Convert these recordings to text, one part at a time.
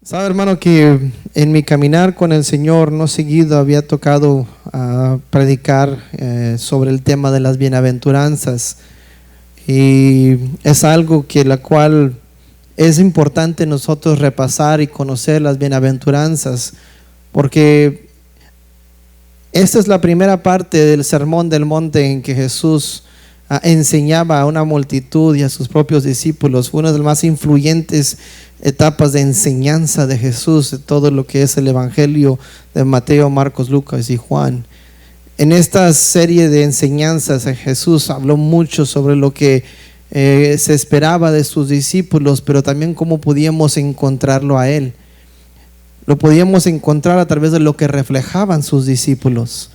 Sabe, hermano, que en mi caminar con el Señor no seguido había tocado predicar sobre el tema de las bienaventuranzas, y es algo que la cual es importante nosotros repasar y conocer las bienaventuranzas, porque esta es la primera parte del Sermón del Monte en que Jesús enseñaba a una multitud y a sus propios discípulos. Fue una de las más influyentes etapas de enseñanza de Jesús, de todo lo que es el Evangelio de Mateo, Marcos, Lucas y Juan. En esta serie de enseñanzas Jesús habló mucho sobre lo que se esperaba de sus discípulos, pero también cómo podíamos encontrarlo a Él. Lo podíamos encontrar a través de lo que reflejaban sus discípulos.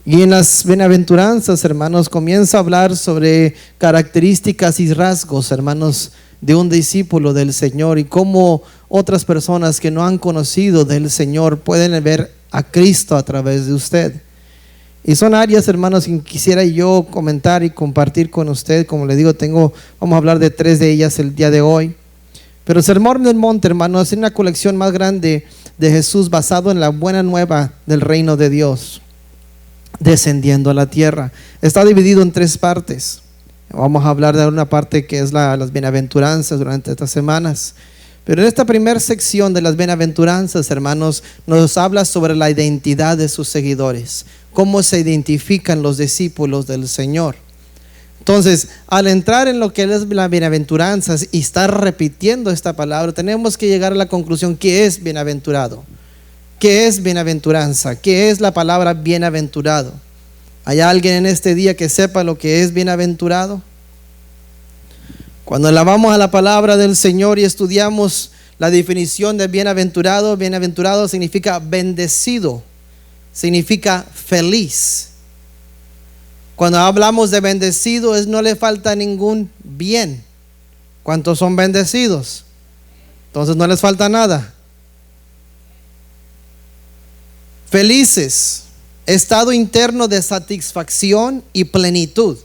Y en las bienaventuranzas, hermanos, comienza a hablar sobre características y rasgos, hermanos, de un discípulo del Señor, y cómo otras personas que no han conocido del Señor pueden ver a Cristo a través de usted. Y son áreas, hermanos, que quisiera yo comentar y compartir con usted. Como le digo, vamos a hablar de 3 de ellas el día de hoy. Pero el Sermón del Monte, hermanos, es una colección más grande de Jesús basado en la buena nueva del reino de Dios descendiendo a la tierra. Está dividido en 3 partes. Vamos a hablar de una parte que es las bienaventuranzas durante estas semanas. Pero en esta primera sección de las bienaventuranzas, hermanos, nos habla sobre la identidad de sus seguidores, cómo se identifican los discípulos del Señor. Entonces, al entrar en lo que es las bienaventuranzas y estar repitiendo esta palabra, tenemos que llegar a la conclusión: ¿qué es bienaventurado? ¿Qué es bienaventuranza? ¿Qué es la palabra bienaventurado? ¿Hay alguien en este día que sepa lo que es bienaventurado? Cuando vamos a la palabra del Señor y estudiamos la definición de bienaventurado, bienaventurado significa bendecido, significa feliz. Cuando hablamos de bendecido, no le falta ningún bien. ¿Cuántos son bendecidos? Entonces no les falta nada. Felices, estado interno de satisfacción y plenitud.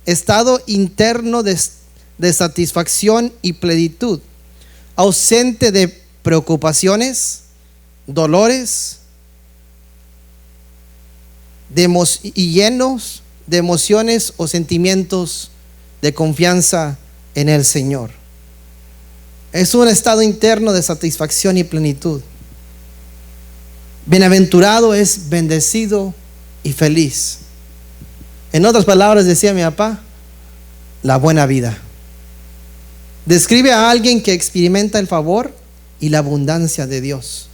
Estado interno de satisfacción y plenitud. Ausente de preocupaciones, dolores, y llenos de emociones o sentimientos de confianza en el Señor. Es un estado interno de satisfacción y plenitud. Bienaventurado es bendecido y feliz. En otras palabras, decía mi papá, la buena vida. Describe a alguien que experimenta el favor y la abundancia de Dios.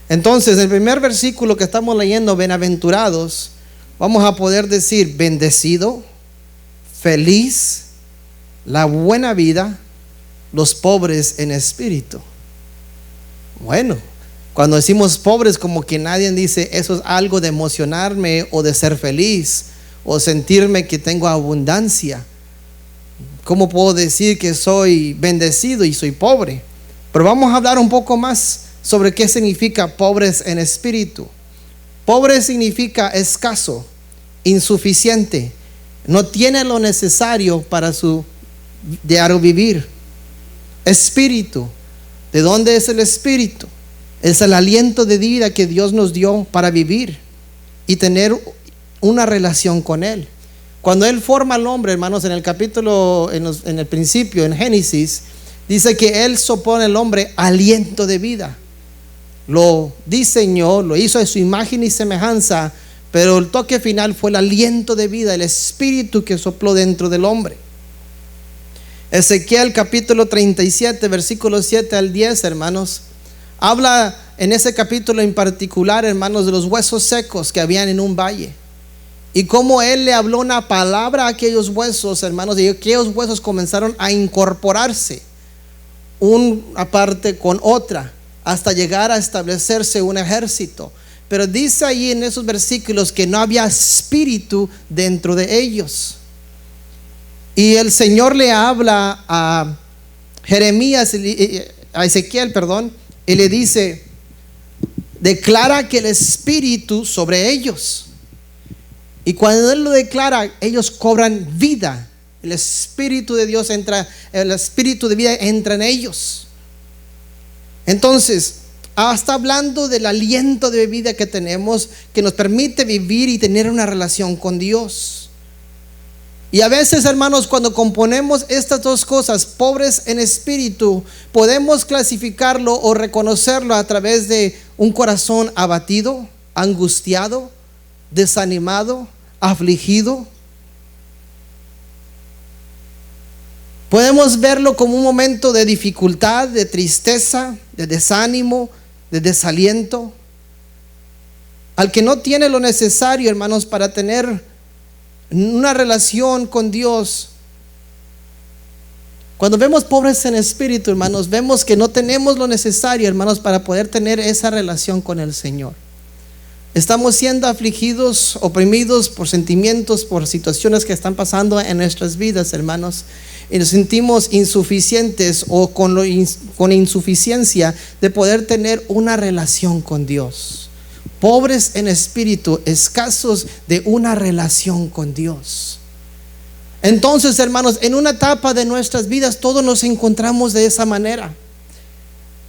Entonces, el primer versículo que estamos leyendo, bienaventurados, vamos a poder decir bendecido, feliz, la buena vida, los pobres en espíritu. Bueno, cuando decimos pobres, como que nadie dice eso es algo de emocionarme o de ser feliz o sentirme que tengo abundancia. ¿Cómo puedo decir que soy bendecido y soy pobre? Pero vamos a hablar un poco más sobre qué significa pobres en espíritu. Pobre significa escaso, insuficiente, no tiene lo necesario para su diario vivir. Espíritu, ¿de dónde es el espíritu? Es el aliento de vida que Dios nos dio para vivir y tener una relación con Él. Cuando Él forma al hombre, hermanos, en el capítulo, en el principio, en Génesis, dice que Él sopló al hombre aliento de vida. Lo diseñó, lo hizo a su imagen y semejanza, pero el toque final fue el aliento de vida, el espíritu que sopló dentro del hombre. Ezequiel capítulo 37, versículos 7 al 10, hermanos, habla en ese capítulo en particular, hermanos, de los huesos secos que habían en un valle. Y cómo Él le habló una palabra a aquellos huesos, hermanos, y aquellos huesos comenzaron a incorporarse una parte con otra, hasta llegar a establecerse un ejército. Pero dice ahí en esos versículos que no había espíritu dentro de ellos. Y el Señor le habla a Jeremías, a Ezequiel, y le dice: declara que el espíritu sobre ellos. Y cuando Él lo declara, ellos cobran vida. El espíritu de Dios entra, el espíritu de vida entra en ellos. Entonces, está hablando del aliento de vida que tenemos, que nos permite vivir y tener una relación con Dios. Y a veces, hermanos, cuando componemos estas dos cosas, pobres en espíritu, podemos clasificarlo o reconocerlo a través de un corazón abatido, angustiado, desanimado, afligido. Podemos verlo como un momento de dificultad, de tristeza, de desánimo, de desaliento. Al que no tiene lo necesario, hermanos, para tener una relación con Dios. Cuando vemos pobres en espíritu, hermanos, vemos que no tenemos lo necesario, hermanos, para poder tener esa relación con el Señor. Estamos siendo afligidos, oprimidos por sentimientos, por situaciones que están pasando en nuestras vidas, hermanos, y nos sentimos insuficientes o con insuficiencia de poder tener una relación con Dios. Pobres en espíritu, escasos de una relación con Dios. Entonces, hermanos, en una etapa de nuestras vidas todos nos encontramos de esa manera,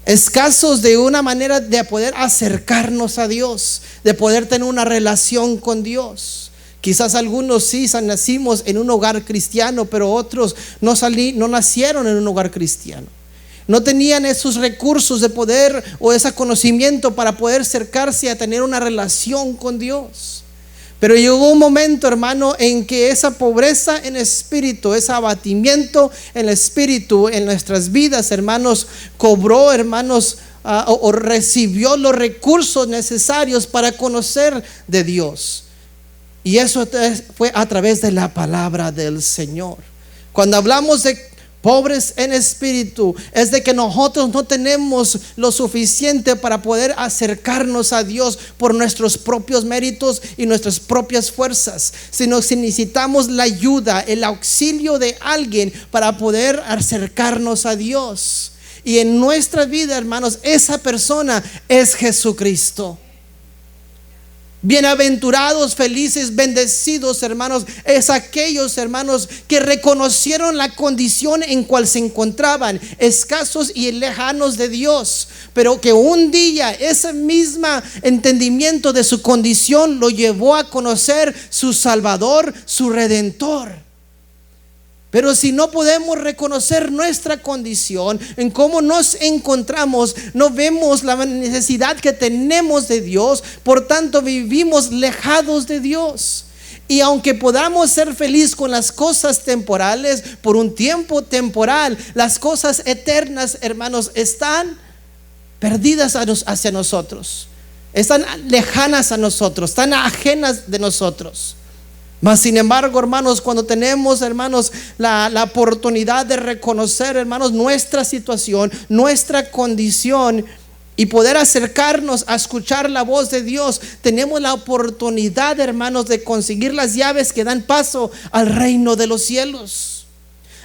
escasos de una manera de poder acercarnos a Dios, de poder tener una relación con Dios. Quizás algunos sí nacimos en un hogar cristiano, pero otros no nacieron en un hogar cristiano. No tenían esos recursos de poder o ese conocimiento para poder acercarse a tener una relación con Dios. Pero llegó un momento, hermano, en que esa pobreza en espíritu, ese abatimiento en espíritu en nuestras vidas, hermanos, cobró, hermanos, o recibió los recursos necesarios para conocer de Dios. Y eso fue a través de la palabra del Señor. Cuando hablamos de pobres en espíritu, es de que nosotros no tenemos lo suficiente para poder acercarnos a Dios por nuestros propios méritos y nuestras propias fuerzas, sino que necesitamos la ayuda, el auxilio de alguien para poder acercarnos a Dios. Y en nuestra vida, hermanos, esa persona es Jesucristo. Bienaventurados, felices, bendecidos, hermanos, es aquellos, hermanos, que reconocieron la condición en cual se encontraban, escasos y lejanos de Dios, pero que un día ese mismo entendimiento de su condición lo llevó a conocer su Salvador, su Redentor. Pero si no podemos reconocer nuestra condición, en cómo nos encontramos, no vemos la necesidad que tenemos de Dios, por tanto vivimos lejados de Dios. Y aunque podamos ser felices con las cosas temporales, por un tiempo temporal, las cosas eternas, hermanos, están perdidas hacia nosotros, están lejanas a nosotros, están ajenas de nosotros. Mas sin embargo, hermanos, cuando tenemos, hermanos, la oportunidad de reconocer, hermanos, nuestra situación, nuestra condición, y poder acercarnos a escuchar la voz de Dios, tenemos la oportunidad, hermanos, de conseguir las llaves que dan paso al reino de los cielos.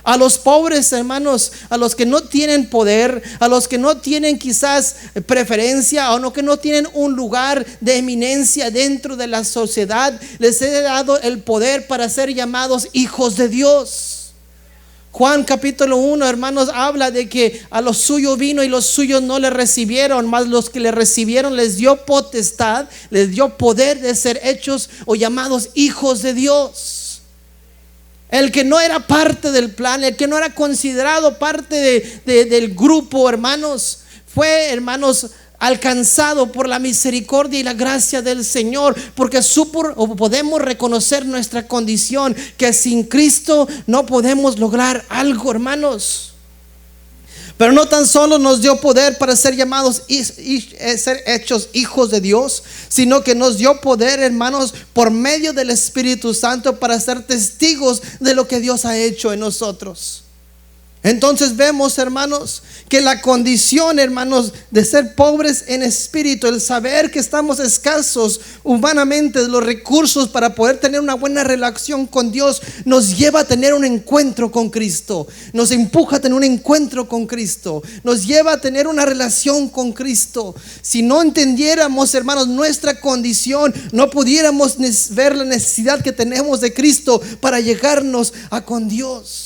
A los pobres, hermanos, a los que no tienen poder, a los que no tienen quizás preferencia, o que no tienen un lugar de eminencia dentro de la sociedad, les he dado el poder para ser llamados hijos de Dios. Juan capítulo 1, hermanos, habla de que a los suyos vino y los suyos no le recibieron, mas los que le recibieron les dio potestad, les dio poder de ser hechos o llamados hijos de Dios. El que no era parte del plan, el que no era considerado parte del grupo, hermanos, fue, hermanos, alcanzado por la misericordia y la gracia del Señor, porque podemos reconocer nuestra condición, que sin Cristo no podemos lograr algo, hermanos. Pero no tan solo nos dio poder para ser llamados y ser hechos hijos de Dios, sino que nos dio poder, hermanos, por medio del Espíritu Santo para ser testigos de lo que Dios ha hecho en nosotros. Entonces vemos, hermanos, que la condición, hermanos, de ser pobres en espíritu, el saber que estamos escasos humanamente de los recursos para poder tener una buena relación con Dios, nos lleva a tener un encuentro con Cristo, nos empuja a tener un encuentro con Cristo, nos lleva a tener una relación con Cristo. Si no entendiéramos, hermanos, nuestra condición, no pudiéramos ver la necesidad que tenemos de Cristo para llegarnos a con Dios.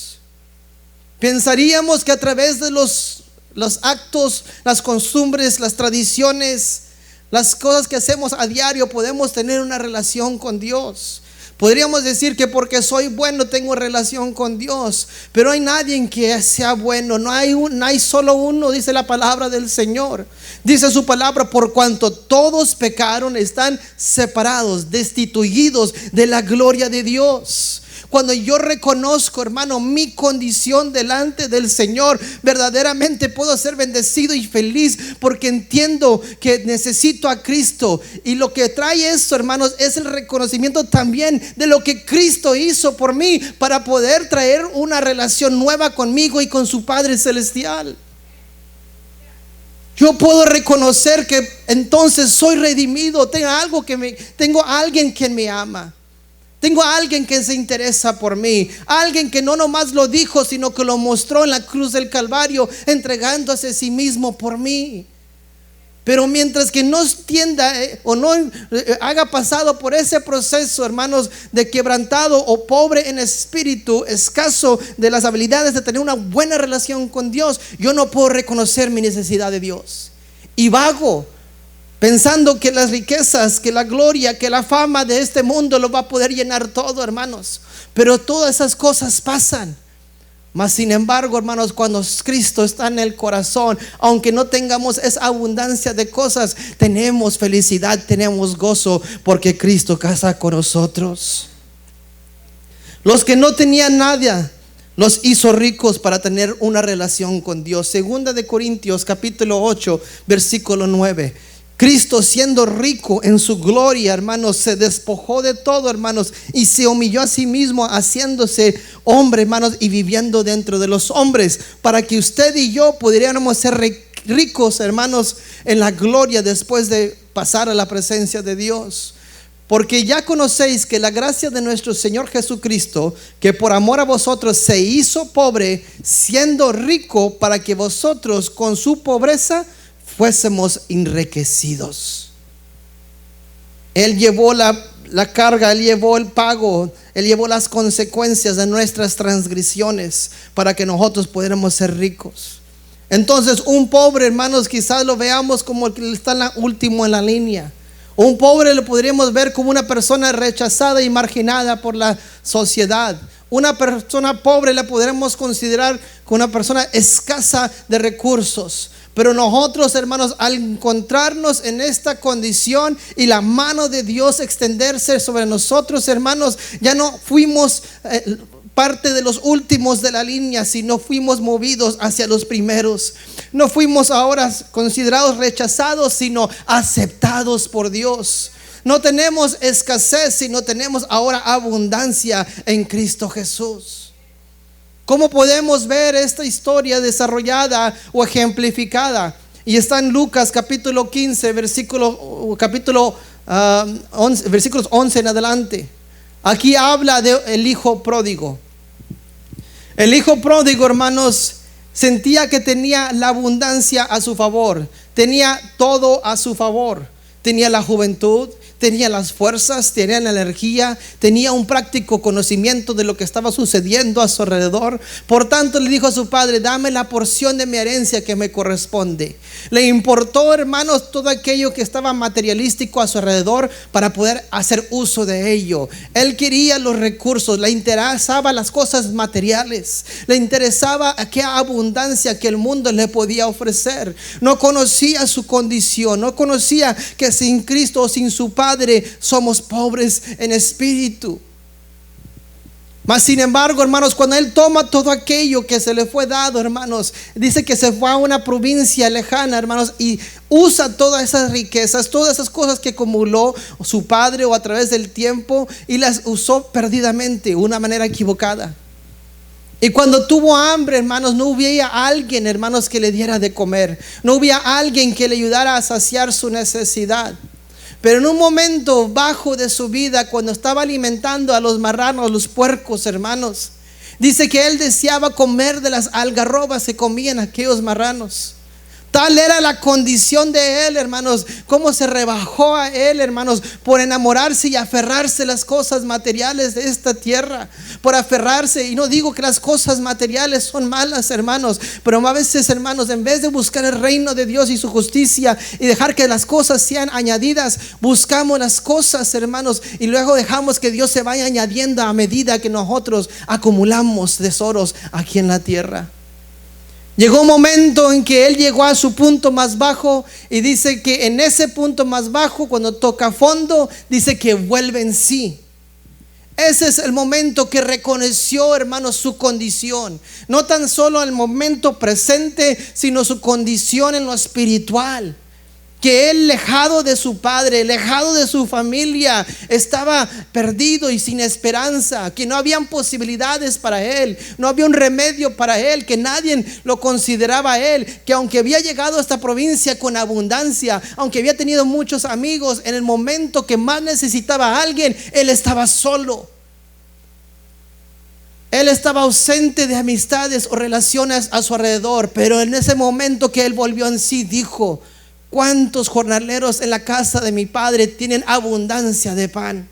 Pensaríamos que a través de los actos, las costumbres, las tradiciones, las cosas que hacemos a diario, podemos tener una relación con Dios. Podríamos decir que porque soy bueno tengo relación con Dios, pero hay nadie que sea bueno, no hay solo uno, dice la palabra del Señor. Dice su palabra: por cuanto todos pecaron, están separados, destituidos de la gloria de Dios. Cuando yo reconozco, hermano, mi condición delante del Señor, verdaderamente puedo ser bendecido y feliz, porque entiendo que necesito a Cristo. Y lo que trae esto, hermanos, es el reconocimiento también de lo que Cristo hizo por mí, para poder traer una relación nueva conmigo y con su Padre Celestial. Yo puedo reconocer que entonces soy redimido, tengo a alguien que me ama. Tengo a alguien que se interesa por mí, alguien que no nomás lo dijo, sino que lo mostró en la cruz del Calvario, entregándose a sí mismo por mí. Pero mientras que no entienda o no haga pasado por ese proceso, hermanos, de quebrantado o pobre en espíritu, escaso de las habilidades de tener una buena relación con Dios, yo no puedo reconocer mi necesidad de Dios. Y vago, pensando que las riquezas, que la gloria, que la fama de este mundo lo va a poder llenar todo, hermanos. Pero todas esas cosas pasan. Mas sin embargo, hermanos, cuando Cristo está en el corazón, aunque no tengamos esa abundancia de cosas, tenemos felicidad, tenemos gozo, porque Cristo casa con nosotros. Los que no tenían nada, los hizo ricos para tener una relación con Dios. Segunda de Corintios capítulo 8 versículo 9. Cristo, siendo rico en su gloria, hermanos, se despojó de todo, hermanos, y se humilló a sí mismo, haciéndose hombre, hermanos, y viviendo dentro de los hombres, para que usted y yo pudiéramos ser ricos, hermanos, en la gloria después de pasar a la presencia de Dios. Porque ya conocéis que la gracia de nuestro Señor Jesucristo, que por amor a vosotros se hizo pobre, siendo rico, para que vosotros con su pobreza fuésemos enriquecidos. Él llevó la carga, Él llevó el pago, Él llevó las consecuencias de nuestras transgresiones, para que nosotros pudiéramos ser ricos. Entonces, un pobre, hermanos, quizás lo veamos como el que está último en la línea. Un pobre lo podríamos ver como una persona rechazada y marginada por la sociedad. Una persona pobre la podremos considerar como una persona escasa de recursos. Pero nosotros, hermanos, al encontrarnos en esta condición y la mano de Dios extenderse sobre nosotros, hermanos, ya no fuimos parte de los últimos de la línea, sino fuimos movidos hacia los primeros. No fuimos ahora considerados rechazados, sino aceptados por Dios. No tenemos escasez, sino tenemos ahora abundancia en Cristo Jesús. ¿Cómo podemos ver esta historia desarrollada o ejemplificada? Y está en Lucas capítulo 15, versículos 11 en adelante. Aquí habla del hijo pródigo. El hijo pródigo, hermanos, sentía que tenía la abundancia a su favor. Tenía todo a su favor. Tenía la juventud, tenía las fuerzas, tenía la energía, tenía un práctico conocimiento de lo que estaba sucediendo a su alrededor. Por tanto, le dijo a su padre: dame la porción de mi herencia que me corresponde. Le importó, hermanos, todo aquello que estaba materialístico a su alrededor para poder hacer uso de ello. Él quería los recursos, le interesaba las cosas materiales, le interesaba aquella abundancia que el mundo le podía ofrecer. No conocía su condición, no conocía que sin Cristo o sin su Padre somos pobres en espíritu. Mas sin embargo, hermanos, cuando él toma todo aquello que se le fue dado, hermanos, dice que se fue a una provincia lejana, hermanos, y usa todas esas riquezas, todas esas cosas que acumuló su padre o a través del tiempo, y las usó perdidamente, de una manera equivocada. Y cuando tuvo hambre, hermanos, no hubiera alguien, hermanos, que le diera de comer. No hubiera alguien que le ayudara a saciar su necesidad. Pero en un momento bajo de su vida, cuando estaba alimentando a los marranos, los puercos, hermanos, dice que él deseaba comer de las algarrobas que comían aquellos marranos. Tal era la condición de él, hermanos, cómo se rebajó a él, hermanos, por enamorarse y aferrarse a las cosas materiales de esta tierra, por aferrarse. Y no digo que las cosas materiales son malas, hermanos, pero a veces, hermanos, en vez de buscar el reino de Dios y su justicia y dejar que las cosas sean añadidas, buscamos las cosas, hermanos, y luego dejamos que Dios se vaya añadiendo a medida que nosotros acumulamos tesoros aquí en la tierra. Llegó un momento en que él llegó a su punto más bajo, y dice que en ese punto más bajo, cuando toca fondo, dice que vuelve en sí. Ese es el momento que reconoció, hermanos, su condición. No tan solo el momento presente, sino su condición en lo espiritual. Que él, lejado de su padre, lejado de su familia, estaba perdido y sin esperanza, que no habían posibilidades para él, no había un remedio para él, que nadie lo consideraba a él, que aunque había llegado a esta provincia con abundancia, aunque había tenido muchos amigos, en el momento que más necesitaba a alguien, él estaba solo. Él estaba ausente de amistades o relaciones a su alrededor. Pero en ese momento que él volvió en sí, dijo: ¿cuántos jornaleros en la casa de mi padre tienen abundancia de pan?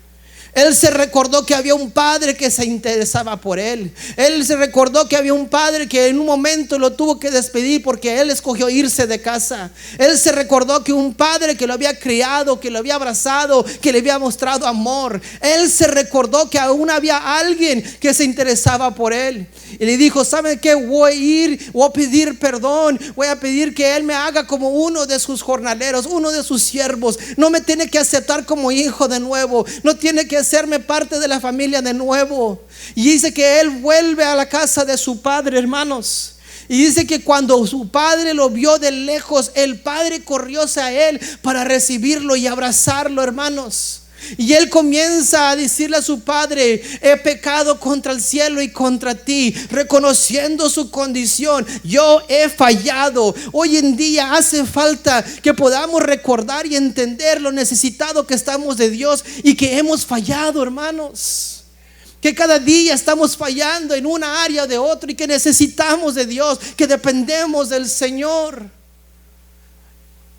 Él se recordó que había un padre que se interesaba por él. Él se recordó que había un padre que en un momento lo tuvo que despedir porque él escogió irse de casa. Él se recordó que un padre que lo había criado, que lo había abrazado, que le había mostrado amor. Él se recordó que aún había alguien que se interesaba por él. Y le dijo: ¿saben qué? Voy a ir, voy a pedir perdón, voy a pedir que él me haga como uno de sus jornaleros, uno de sus siervos. No me tiene que aceptar como hijo de nuevo, no tiene que hacerme parte de la familia de nuevo. Y dice que él vuelve a la casa de su padre, hermanos. Y dice que cuando su padre lo vio de lejos, el padre corrió hacia él para recibirlo y abrazarlo, hermanos. Y él comienza a decirle a su padre: he pecado contra el cielo y contra ti, reconociendo su condición. Yo he fallado. Hoy en día hace falta que podamos recordar y entender lo necesitado que estamos de Dios y que hemos fallado, hermanos. Que cada día estamos fallando en una área o de otra y que necesitamos de Dios, que dependemos del Señor.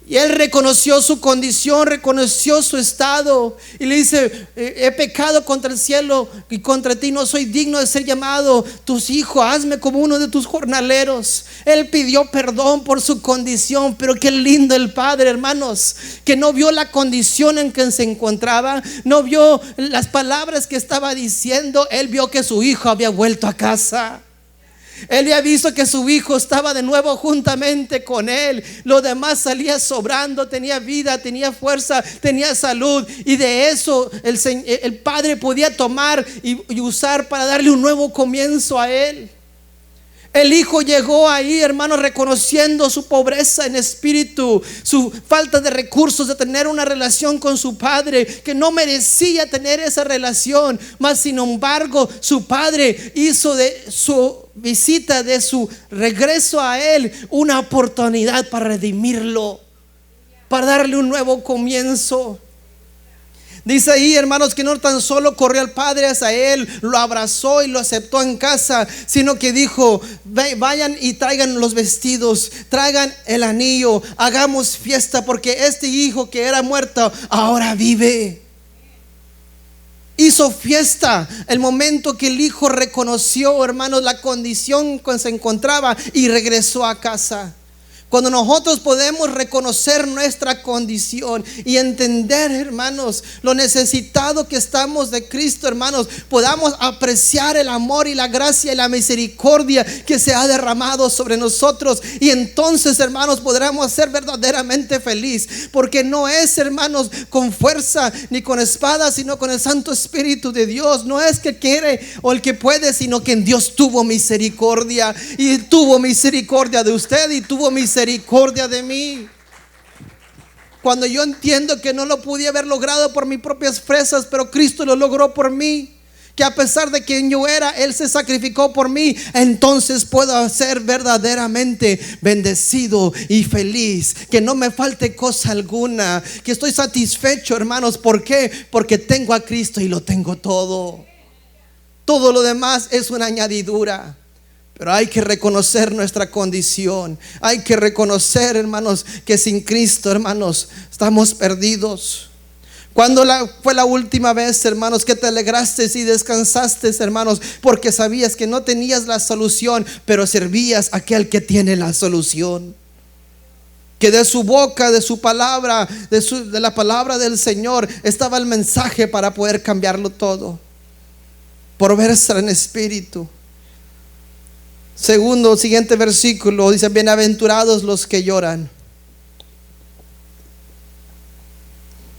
Y él reconoció su condición, reconoció su estado, y le dice: he pecado contra el cielo y contra ti, no soy digno de ser llamado tus hijos, hazme como uno de tus jornaleros. Él pidió perdón por su condición. Pero qué lindo el padre, hermanos, que no vio la condición en que se encontraba, no vio las palabras que estaba diciendo. Él vio que su hijo había vuelto a casa. Él había visto que su hijo estaba de nuevo juntamente con él. Lo demás salía sobrando, tenía vida, tenía fuerza, tenía salud. Y de eso el padre podía tomar y usar para darle un nuevo comienzo a él. El hijo llegó ahí, hermano, reconociendo su pobreza en espíritu, su falta de recursos de tener una relación con su padre, que no merecía tener esa relación. Mas sin embargo, su padre hizo de su visita, de su regreso a él, una oportunidad para redimirlo, para darle un nuevo comienzo. Dice ahí, hermanos, que no tan solo corrió al padre hacia él, lo abrazó y lo aceptó en casa, sino que dijo: vayan y traigan los vestidos, traigan el anillo, hagamos fiesta, porque este hijo que era muerto ahora vive. Hizo fiesta el momento que el hijo reconoció, hermanos, la condición en que se encontraba y regresó a casa. Cuando nosotros podemos reconocer nuestra condición y entender, hermanos, lo necesitado que estamos de Cristo, hermanos, podamos apreciar el amor y la gracia y la misericordia que se ha derramado sobre nosotros. Y entonces, hermanos, podremos ser verdaderamente felices, porque no es, hermanos, con fuerza ni con espada, sino con el Santo Espíritu de Dios. No es que quiere o el que puede, sino que en Dios tuvo misericordia, y tuvo misericordia de usted y tuvo misericordia de mí. Cuando yo entiendo que no lo pude haber logrado por mis propias fuerzas, pero Cristo lo logró por mí, que a pesar de quien yo era, Él se sacrificó por mí, entonces puedo ser verdaderamente bendecido y feliz, que no me falte cosa alguna, que estoy satisfecho, hermanos. ¿Por qué? Porque tengo a Cristo y lo tengo todo. Todo lo demás es una añadidura. Pero hay que reconocer nuestra condición. Hay que reconocer, hermanos, que sin Cristo, hermanos, estamos perdidos. ¿Cuándo fue la última vez, hermanos, que te alegraste y descansaste, hermanos, porque sabías que no tenías la solución, pero servías a aquel que tiene la solución? Que de su boca, de su palabra, de la palabra del Señor, estaba el mensaje para poder cambiarlo todo. Por verse en espíritu. Siguiente versículo dice: bienaventurados los que lloran.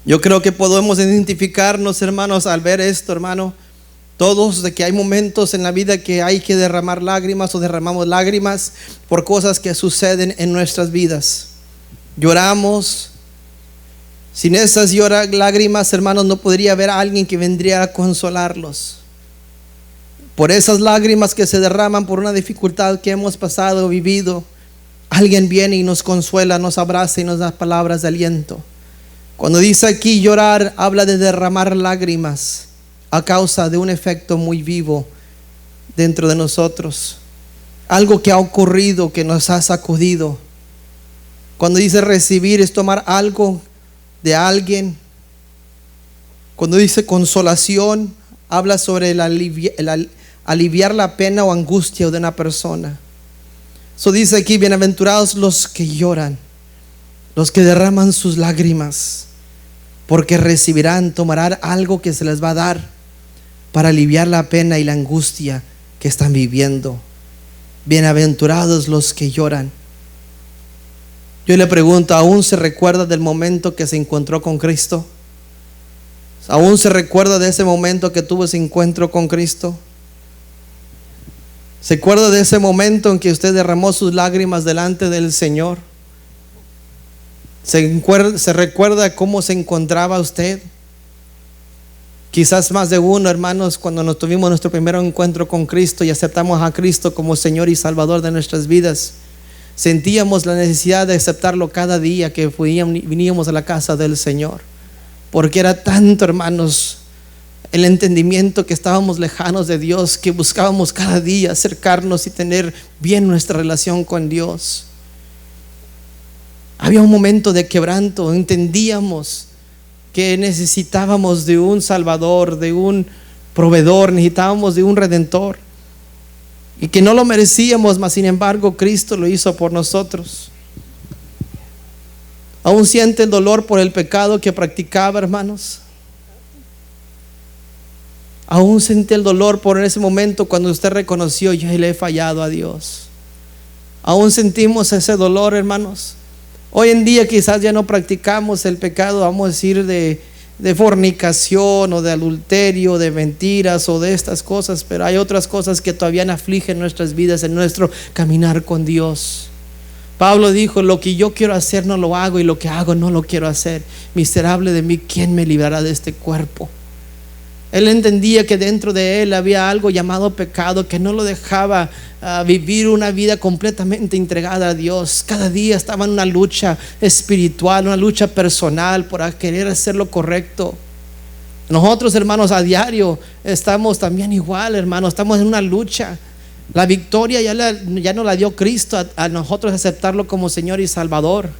Yo creo que podemos identificarnos, hermanos, al ver esto, hermano, todos, de que hay momentos en la vida que hay que derramar lágrimas o derramamos lágrimas por cosas que suceden en nuestras vidas. Lloramos. Sin esas lágrimas, hermanos, no podría haber alguien que vendría a consolarlos. Por esas lágrimas que se derraman por una dificultad que hemos pasado o vivido, alguien viene y nos consuela, nos abraza y nos da palabras de aliento. Cuando dice aquí llorar, habla de derramar lágrimas a causa de un efecto muy vivo dentro de nosotros. Algo que ha ocurrido, que nos ha sacudido. Cuando dice recibir, es tomar algo de alguien. Cuando dice consolación, habla sobre el aliviar la pena o angustia de una persona. Eso dice aquí: bienaventurados los que lloran, los que derraman sus lágrimas, porque recibirán, tomarán algo que se les va a dar para aliviar la pena y la angustia que están viviendo. Bienaventurados los que lloran. Yo le pregunto: ¿aún se recuerda del momento que se encontró con Cristo? ¿Aún se recuerda de ese momento que tuvo ese encuentro con Cristo? ¿Se acuerda de ese momento en que usted derramó sus lágrimas delante del Señor? ¿Se recuerda cómo se encontraba usted? Quizás más de uno, hermanos, cuando nos tuvimos nuestro primer encuentro con Cristo y aceptamos a Cristo como Señor y Salvador de nuestras vidas, sentíamos la necesidad de aceptarlo cada día que veníamos a la casa del Señor, porque era tanto, hermanos, el entendimiento que estábamos lejanos de Dios, que buscábamos cada día acercarnos y tener bien nuestra relación con Dios. Había un momento de quebranto. Entendíamos que necesitábamos de un Salvador, de un proveedor, necesitábamos de un Redentor, y que no lo merecíamos, mas sin embargo Cristo lo hizo por nosotros. ¿Aún siente el dolor por el pecado que practicaba, hermanos? ¿Aún siente el dolor por ese momento cuando usted reconoció: yo le he fallado a Dios? ¿Aún sentimos ese dolor, hermanos? Hoy en día quizás ya no practicamos el pecado, vamos a decir, de fornicación o de adulterio, de mentiras o de estas cosas, pero hay otras cosas que todavía afligen nuestras vidas en nuestro caminar con Dios. Pablo dijo: lo que yo quiero hacer no lo hago, y lo que hago no lo quiero hacer. Miserable de mí, ¿quién me librará de este cuerpo? Él entendía que dentro de él había algo llamado pecado que no lo dejaba vivir una vida completamente entregada a Dios. Cada día estaba en una lucha espiritual, una lucha personal por querer hacer lo correcto. Nosotros, hermanos, a diario estamos también igual, hermanos, estamos en una lucha. La victoria ya no la dio Cristo a nosotros aceptarlo como Señor y Salvador,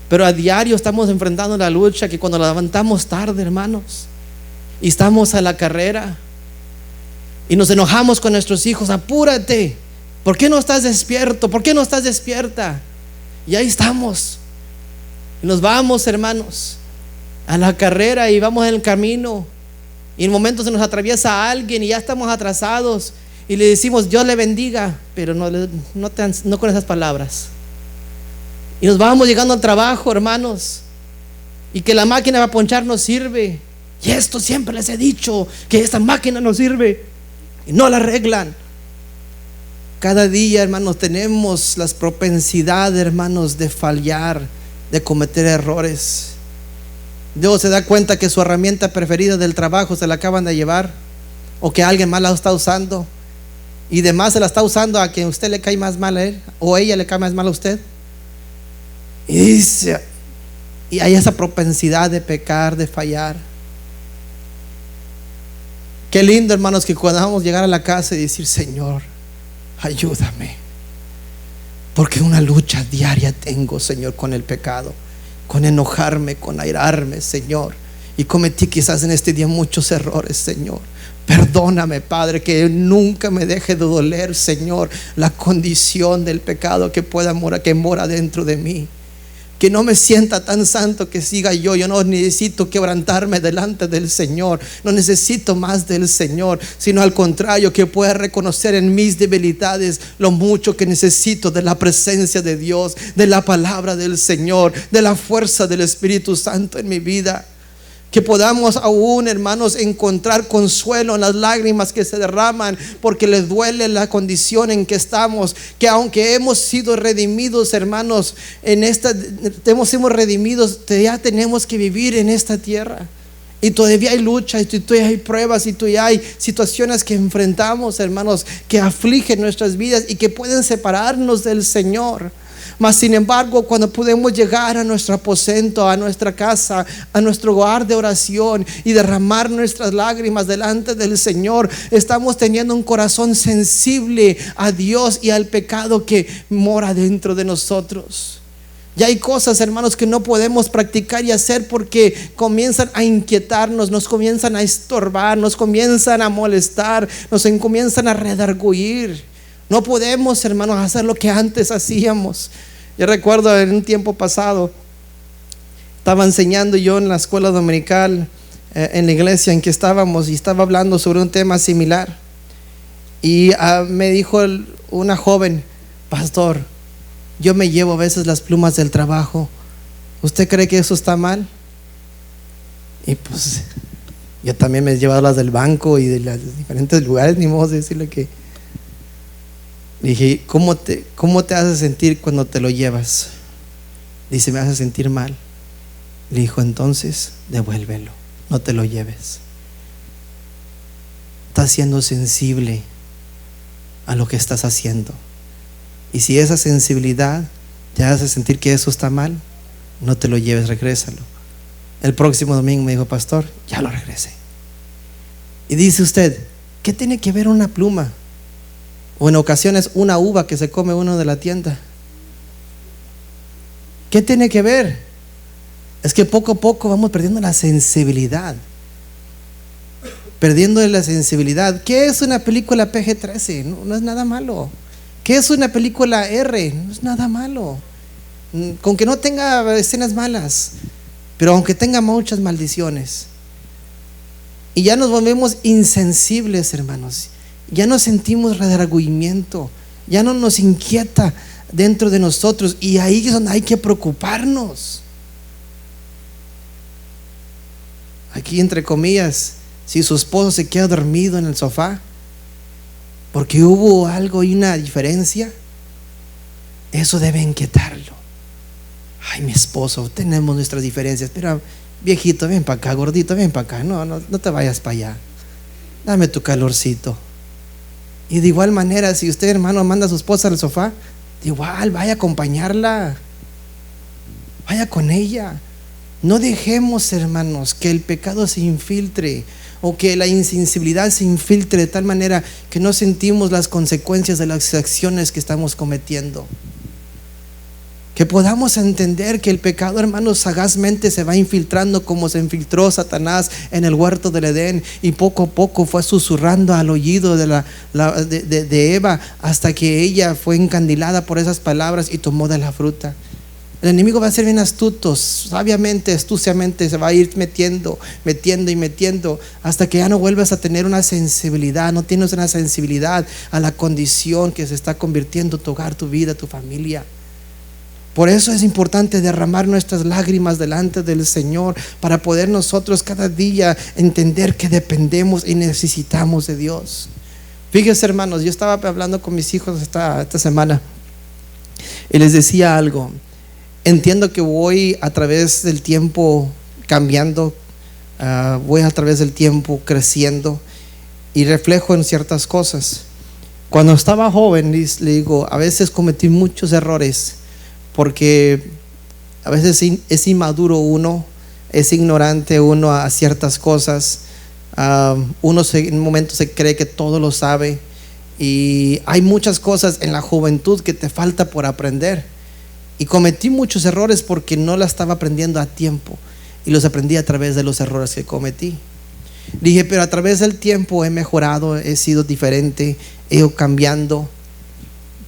pero a diario estamos enfrentando la lucha que cuando la levantamos tarde, hermanos, y estamos a la carrera y nos enojamos con nuestros hijos: apúrate, ¿por qué no estás despierto? ¿Por qué no estás despierta? Y ahí estamos, y nos vamos, hermanos, a la carrera, y vamos en el camino, y en momentos se nos atraviesa alguien y ya estamos atrasados, y le decimos: Dios le bendiga, pero no con esas palabras. Y nos vamos llegando al trabajo, hermanos, y que la máquina para ponchar nos sirve. Y esto siempre les he dicho, que esta máquina no sirve, y no la arreglan. Cada día, hermanos, tenemos las propensidades, hermanos, de fallar, de cometer errores. Dios se da cuenta que su herramienta preferida del trabajo se la acaban de llevar, o que alguien más la está usando, y demás se la está usando a quien usted le cae más mal a él, o ella le cae más mal a usted. Y dice, y hay esa propensidad de pecar, de fallar. Qué lindo, hermanos, que podamos llegar a la casa y decir: Señor, ayúdame. Porque una lucha diaria tengo, Señor, con el pecado, con enojarme, con airarme, Señor. Y cometí quizás en este día muchos errores, Señor. Perdóname, Padre, que nunca me deje de doler, Señor, la condición del pecado que mora dentro de mí. Que no me sienta tan santo que siga yo. Yo no necesito quebrantarme delante del Señor. No necesito más del Señor, sino al contrario, que pueda reconocer en mis debilidades lo mucho que necesito de la presencia de Dios, de la palabra del Señor, de la fuerza del Espíritu Santo en mi vida. Que podamos aún, hermanos, encontrar consuelo en las lágrimas que se derraman porque les duele la condición en que estamos. Que aunque hemos sido redimidos, hermanos, hemos redimidos, ya tenemos que vivir en esta tierra. Y todavía hay lucha, y todavía hay pruebas, y todavía hay situaciones que enfrentamos, hermanos, que afligen nuestras vidas y que pueden separarnos del Señor. Mas sin embargo, cuando podemos llegar a nuestro aposento, a nuestra casa, a nuestro hogar de oración y derramar nuestras lágrimas delante del Señor, estamos teniendo un corazón sensible a Dios y al pecado que mora dentro de nosotros. Ya hay cosas, hermanos, que no podemos practicar y hacer porque comienzan a inquietarnos, nos comienzan a estorbar, nos comienzan a molestar, nos comienzan a redarguir. No podemos, hermanos, hacer lo que antes hacíamos. Yo recuerdo en un tiempo pasado, estaba enseñando yo en la escuela dominical, en la iglesia en que estábamos, y estaba hablando sobre un tema similar. Y me dijo una joven: pastor, yo me llevo a veces las plumas del trabajo. ¿Usted cree que eso está mal? Y pues yo también me he llevado las del banco y de los diferentes lugares, ni modo de decirle que. Dije: ¿cómo te hace sentir cuando te lo llevas? Dice: me hace sentir mal. Le dijo: entonces devuélvelo, no te lo lleves. Estás siendo sensible a lo que estás haciendo. Y si esa sensibilidad te hace sentir que eso está mal, no te lo lleves, regrésalo. El próximo domingo me dijo: pastor, ya lo regresé. Y dice usted: ¿qué tiene que ver una pluma? O en ocasiones una uva que se come uno de la tienda. ¿Qué tiene que ver? Es que poco a poco vamos perdiendo la sensibilidad. Perdiendo la sensibilidad. ¿Qué es una película PG-13? No es nada malo. ¿Qué es una película R? No es nada malo. Con que no tenga escenas malas, pero aunque tenga muchas maldiciones. Y ya nos volvemos insensibles, hermanos. Ya no sentimos redargüimiento, ya no nos inquieta dentro de nosotros, y ahí es donde hay que preocuparnos. Aquí entre comillas, si su esposo se queda dormido en el sofá porque hubo algo y una diferencia, eso debe inquietarlo. Ay, mi esposo, tenemos nuestras diferencias, pero viejito, ven para acá, gordito, ven para acá, no te vayas para allá, dame tu calorcito. Y de igual manera, si usted, hermano, manda a su esposa al sofá, igual vaya a acompañarla, vaya con ella. No dejemos, hermanos, que el pecado se infiltre o que la insensibilidad se infiltre de tal manera que no sentimos las consecuencias de las acciones que estamos cometiendo. Que podamos entender que el pecado, hermanos, sagazmente se va infiltrando como se infiltró Satanás en el huerto del Edén, y poco a poco fue susurrando al oído de Eva, hasta que ella fue encandilada por esas palabras y tomó de la fruta. El enemigo va a ser bien astuto, sabiamente, astuciamente se va a ir metiendo hasta que ya no vuelvas a tener una sensibilidad, no tienes una sensibilidad a la condición que se está convirtiendo tu hogar, tu vida, tu familia. Por eso es importante derramar nuestras lágrimas delante del Señor, para poder nosotros cada día entender que dependemos y necesitamos de Dios. Fíjense, hermanos, yo estaba hablando con mis hijos esta semana y les decía algo. Entiendo que voy a través del tiempo cambiando, voy a través del tiempo creciendo y reflejo en ciertas cosas. Cuando estaba joven, le digo, a veces cometí muchos errores, porque a veces es inmaduro uno, es ignorante uno a ciertas cosas. Uno en un momento se cree que todo lo sabe, y hay muchas cosas en la juventud que te falta por aprender. Y cometí muchos errores porque no la estaba aprendiendo a tiempo, y los aprendí a través de los errores que cometí. Dije, pero a través del tiempo he mejorado, he sido diferente, he ido cambiando.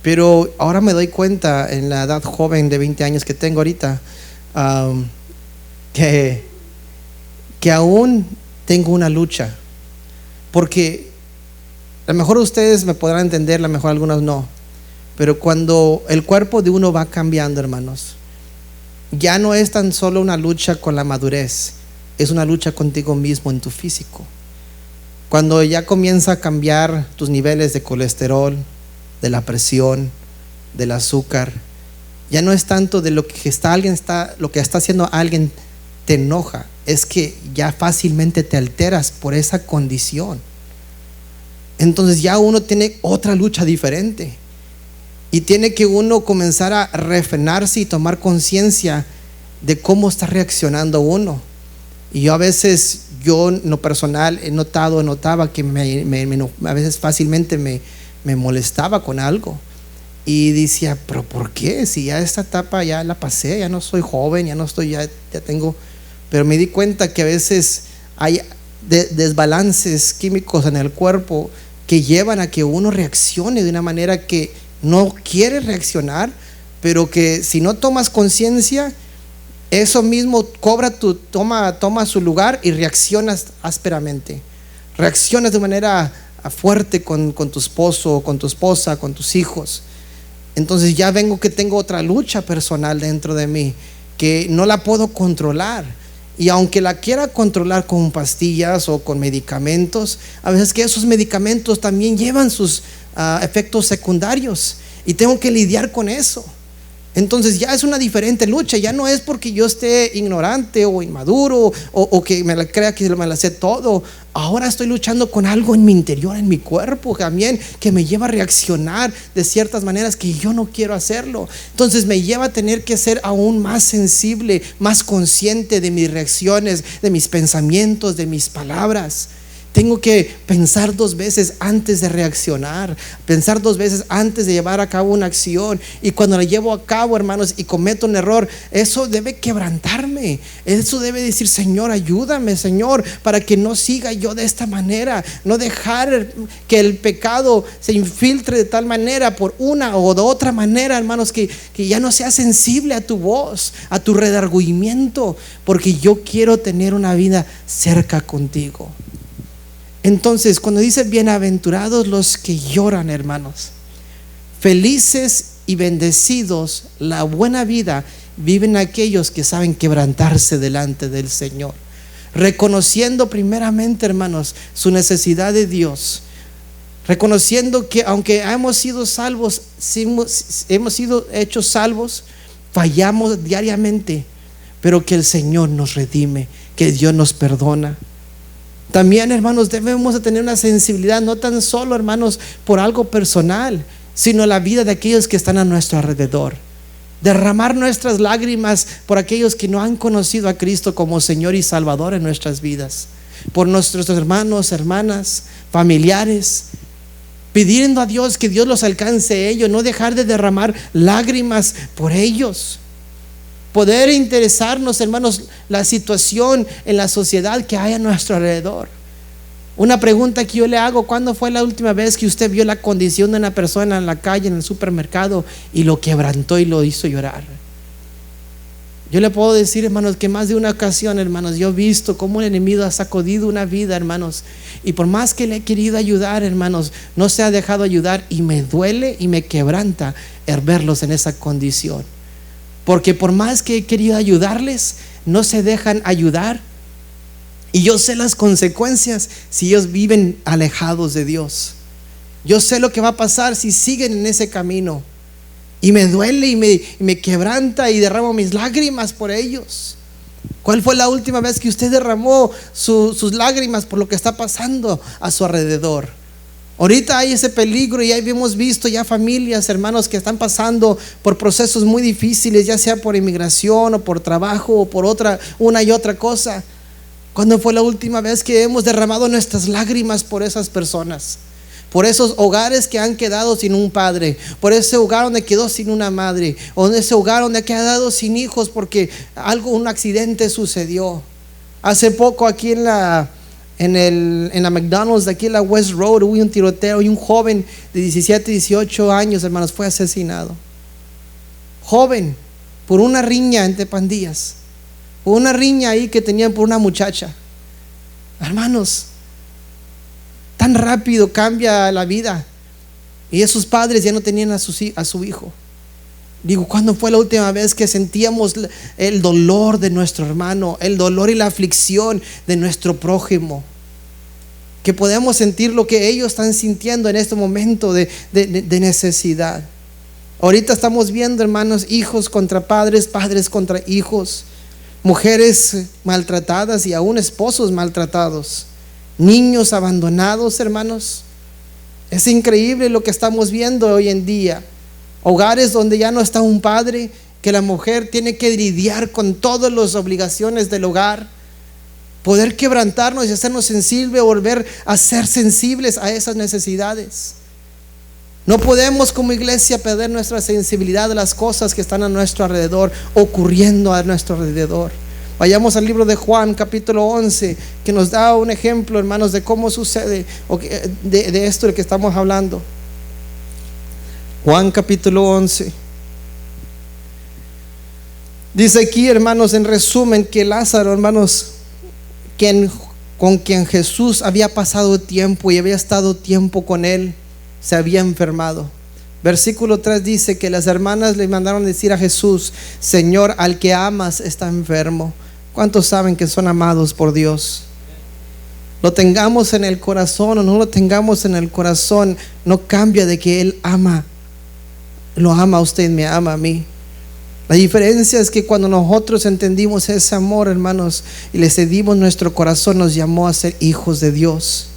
Pero ahora me doy cuenta, en la edad joven de 20 años que tengo ahorita, que aún tengo una lucha. Porque a lo mejor ustedes me podrán entender, a lo mejor algunos no. Pero cuando el cuerpo de uno va cambiando, hermanos, ya no es tan solo una lucha con la madurez, es una lucha contigo mismo en tu físico. Cuando ya comienza a cambiar tus niveles de colesterol, de la presión, del azúcar, ya no es tanto de lo que lo que está haciendo alguien te enoja, es que ya fácilmente te alteras por esa condición. Entonces ya uno tiene otra lucha diferente. Y tiene que uno comenzar a refrenarse y tomar conciencia de cómo está reaccionando uno. Y yo a veces, en lo personal, notaba que a veces fácilmente me molestaba con algo. Y decía, pero ¿por qué? Si ya esta etapa ya la pasé, ya no soy joven, ya tengo. Pero me di cuenta que a veces hay desbalances químicos en el cuerpo que llevan a que uno reaccione de una manera que no quiere reaccionar, pero que si no tomas conciencia, eso mismo toma su lugar y reaccionas ásperamente. Reaccionas de manera fuerte con tu esposo, con tu esposa, con tus hijos. Entonces ya tengo otra lucha personal dentro de mí que no la puedo controlar. Y aunque la quiera controlar con pastillas o con medicamentos, a veces que esos medicamentos también llevan sus efectos secundarios y tengo que lidiar con eso. Entonces ya es una diferente lucha. Ya no es porque yo esté ignorante o inmaduro o que me la crea que me la sé todo. Ahora estoy luchando con algo en mi interior, en mi cuerpo también, que me lleva a reaccionar de ciertas maneras que yo no quiero hacerlo. Entonces me lleva a tener que ser aún más sensible, más consciente de mis reacciones, de mis pensamientos, de mis palabras. Tengo que pensar 2 veces antes de reaccionar, pensar 2 veces antes de llevar a cabo una acción. Y cuando la llevo a cabo, hermanos, y cometo un error, eso debe quebrantarme. Eso debe decir, Señor, ayúdame, Señor, para que no siga yo de esta manera. No dejar que el pecado se infiltre de tal manera, por una o de otra manera, hermanos, que ya no sea sensible a tu voz, a tu redargüimiento, porque yo quiero tener una vida cerca contigo. Entonces, cuando dice bienaventurados los que lloran, hermanos, felices y bendecidos, la buena vida viven aquellos que saben quebrantarse delante del Señor, reconociendo primeramente, hermanos, su necesidad de Dios, reconociendo que aunque hemos sido salvos, hemos sido hechos salvos, fallamos diariamente, pero que el Señor nos redime, que Dios nos perdona. También, hermanos, debemos de tener una sensibilidad, no tan solo, hermanos, por algo personal, sino la vida de aquellos que están a nuestro alrededor. Derramar nuestras lágrimas por aquellos que no han conocido a Cristo como Señor y Salvador en nuestras vidas, por nuestros hermanos, hermanas, familiares, pidiendo a Dios que Dios los alcance a ellos, no dejar de derramar lágrimas por ellos. Poder interesarnos, hermanos, la situación en la sociedad que hay a nuestro alrededor. Una pregunta que yo le hago: ¿cuándo fue la última vez que usted vio la condición de una persona en la calle, en el supermercado, y lo quebrantó y lo hizo llorar? Yo le puedo decir, hermanos, que más de una ocasión, hermanos, yo he visto cómo el enemigo ha sacudido una vida, hermanos, y por más que le he querido ayudar, hermanos, no se ha dejado ayudar, y me duele y me quebranta el verlos en esa condición. Porque por más que he querido ayudarles, no se dejan ayudar. Y yo sé las consecuencias si ellos viven alejados de Dios. Yo sé lo que va a pasar si siguen en ese camino. Y me duele y me quebranta y derramo mis lágrimas por ellos. ¿Cuál fue la última vez que usted derramó sus lágrimas por lo que está pasando a su alrededor? Ahorita hay ese peligro y ahí hemos visto ya familias, hermanos, que están pasando por procesos muy difíciles, ya sea por inmigración o por trabajo o por una y otra cosa. ¿Cuándo fue la última vez que hemos derramado nuestras lágrimas por esas personas? por esos hogares que han quedado sin un padre, por ese hogar donde quedó sin una madre, o en ese hogar donde ha quedado sin hijos porque un accidente sucedió. Hace poco aquí en la McDonald's de aquí en la West Road hubo un tiroteo y un joven de 17, 18 años, hermanos, fue asesinado. Joven, por una riña entre pandillas, por una riña ahí que tenían por una muchacha. Hermanos, tan rápido cambia la vida. Y esos padres ya no tenían a su hijo. Digo, ¿cuándo fue la última vez que sentíamos el dolor de nuestro hermano, el dolor y la aflicción de nuestro prójimo? Que podemos sentir lo que ellos están sintiendo en este momento de necesidad. Ahorita estamos viendo, hermanos, hijos contra padres, padres contra hijos, mujeres maltratadas y aún esposos maltratados, niños abandonados, hermanos. Es increíble lo que estamos viendo hoy en día. Hogares donde ya no está un padre, que la mujer tiene que lidiar con todas las obligaciones del hogar. Poder quebrantarnos y hacernos sensibles, volver a ser sensibles a esas necesidades. No podemos como iglesia perder nuestra sensibilidad de las cosas que están a nuestro alrededor, ocurriendo a nuestro alrededor. Vayamos al libro de Juan capítulo 11, que nos da un ejemplo, hermanos, de cómo sucede de esto de que estamos hablando. Juan capítulo 11. Dice aquí, hermanos, en resumen, que Lázaro, hermanos, con quien Jesús había pasado tiempo y había estado tiempo con él, se había enfermado. Versículo 3 dice que las hermanas le mandaron decir a Jesús: Señor, al que amas está enfermo. ¿Cuántos saben que son amados por Dios? Lo tengamos en el corazón o no lo tengamos en el corazón, no cambia de que Él ama. Lo ama a usted, me ama a mí. La diferencia es que cuando nosotros entendimos ese amor, hermanos, y le cedimos nuestro corazón, nos llamó a ser hijos de Dios.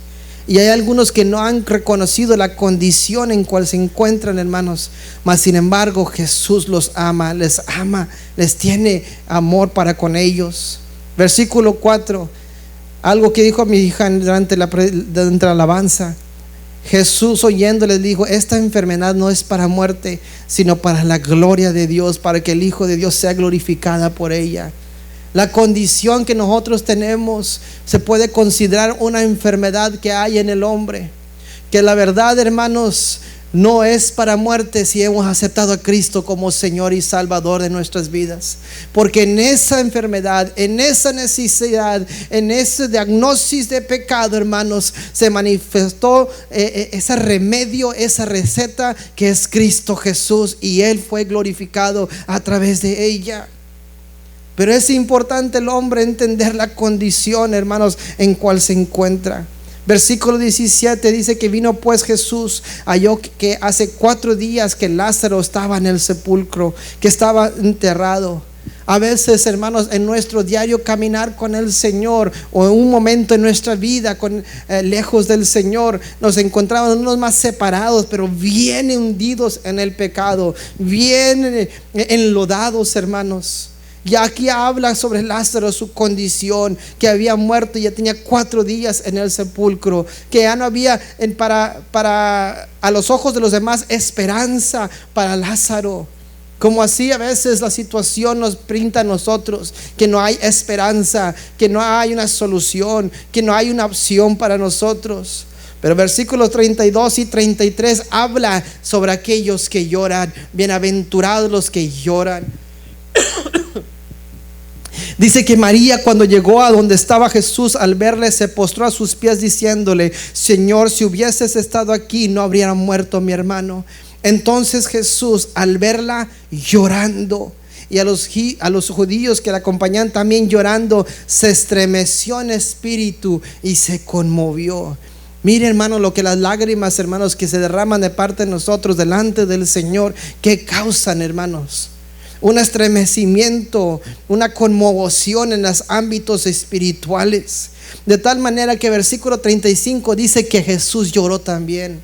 Y hay algunos que no han reconocido la condición en cual se encuentran, hermanos, mas sin embargo Jesús los ama, les tiene amor para con ellos. Versículo 4, algo que dijo mi hija durante la alabanza. Jesús, oyéndoles, dijo: esta enfermedad no es para muerte, sino para la gloria de Dios, para que el Hijo de Dios sea glorificada por ella. La condición que nosotros tenemos se puede considerar una enfermedad que hay en el hombre, que la verdad, hermanos, no es para muerte si hemos aceptado a Cristo como Señor y Salvador de nuestras vidas. Porque en esa enfermedad, en esa necesidad, en ese diagnóstico de pecado, hermanos, se manifestó ese remedio, esa receta que es Cristo Jesús, y Él fue glorificado a través de ella. Pero es importante el hombre entender la condición, hermanos, en cual se encuentra. Versículo 17 dice que vino pues Jesús, halló que hace 4 días que Lázaro estaba en el sepulcro, que estaba enterrado. A veces, hermanos, en nuestro diario caminar con el Señor, o en un momento en nuestra vida lejos del Señor, nos encontramos unos más separados, pero bien hundidos en el pecado, bien enlodados, hermanos. Y aquí habla sobre Lázaro, su condición, que había muerto y ya tenía 4 días en el sepulcro, que ya no había para a los ojos de los demás esperanza para Lázaro. Como así a veces la situación nos pinta a nosotros, que no hay esperanza, que no hay una solución, que no hay una opción para nosotros. Pero versículos 32 y 33 habla sobre aquellos que lloran. Bienaventurados los que lloran. Dice que María, cuando llegó a donde estaba Jesús, al verle, se postró a sus pies diciéndole: Señor, si hubieses estado aquí, no habría muerto mi hermano. Entonces Jesús, al verla llorando, y a los judíos que la acompañaban también llorando, se estremeció en espíritu y se conmovió. Mire, hermano, lo que las lágrimas, hermanos, que se derraman de parte de nosotros delante del Señor, que causan, hermanos, un estremecimiento, una conmoción en los ámbitos espirituales. De tal manera que versículo 35 dice que Jesús lloró también.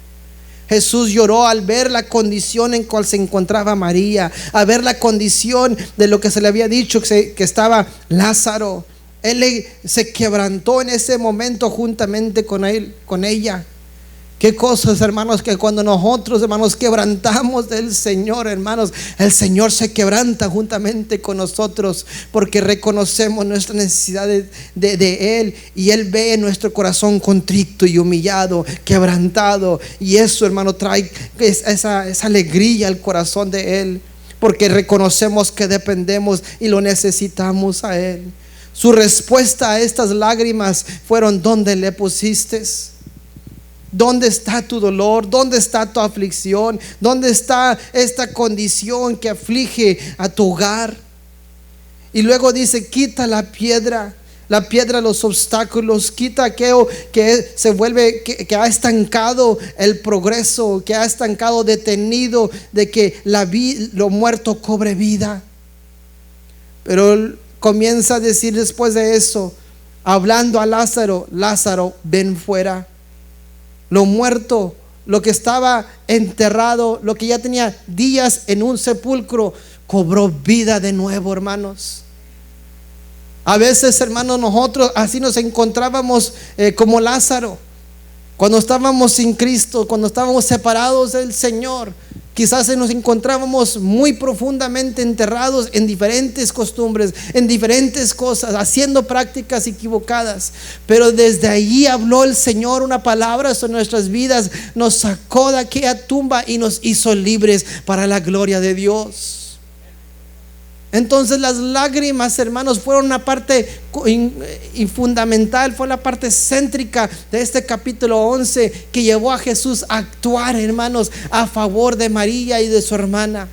Jesús lloró al ver la condición en cual se encontraba María, al ver la condición de lo que se le había dicho que estaba Lázaro. Él se quebrantó en ese momento juntamente con ella. Qué cosas, hermanos, que cuando nosotros, hermanos, quebrantamos del Señor, hermanos, el Señor se quebranta juntamente con nosotros, porque reconocemos nuestra necesidad de Él, y Él ve nuestro corazón contrito y humillado, quebrantado, y eso, hermano, trae esa alegría al corazón de Él, porque reconocemos que dependemos y lo necesitamos a Él. Su respuesta a estas lágrimas fueron: ¿dónde le pusiste? ¿Dónde está tu dolor? ¿Dónde está tu aflicción? ¿Dónde está esta condición que aflige a tu hogar? Y luego dice: quita la piedra, los obstáculos, quita aquello que se vuelve, que ha estancado el progreso, que ha estancado, detenido de que lo muerto cobre vida. Pero comienza a decir después de eso, hablando a Lázaro: Lázaro, ven fuera. Lo muerto, lo que estaba enterrado, lo que ya tenía días en un sepulcro, cobró vida de nuevo, hermanos. A veces, hermanos, nosotros así nos encontrábamos como Lázaro, cuando estábamos sin Cristo, cuando estábamos separados del Señor. Quizás nos encontrábamos muy profundamente enterrados en diferentes costumbres, en diferentes cosas, haciendo prácticas equivocadas. Pero desde allí habló el Señor una palabra sobre nuestras vidas, nos sacó de aquella tumba y nos hizo libres para la gloria de Dios. Entonces las lágrimas, hermanos, fueron una parte fundamental, fue la parte céntrica de este capítulo 11 que llevó a Jesús a actuar, hermanos, a favor de María y de su hermana.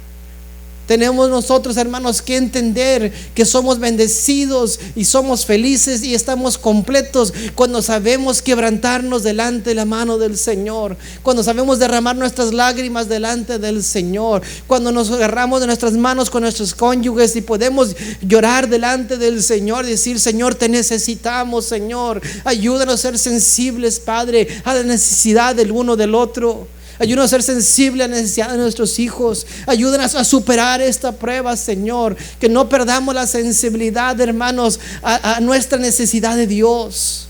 Tenemos nosotros, hermanos, que entender que somos bendecidos y somos felices y estamos completos cuando sabemos quebrantarnos delante de la mano del Señor, cuando sabemos derramar nuestras lágrimas delante del Señor, cuando nos agarramos de nuestras manos con nuestros cónyuges y podemos llorar delante del Señor y decir: Señor, te necesitamos, Señor, ayúdanos a ser sensibles, Padre, a la necesidad del uno del otro. Ayúdanos a ser sensibles a la necesidad de nuestros hijos. Ayúdanos a superar esta prueba, Señor. Que no perdamos la sensibilidad, hermanos, a nuestra necesidad de Dios.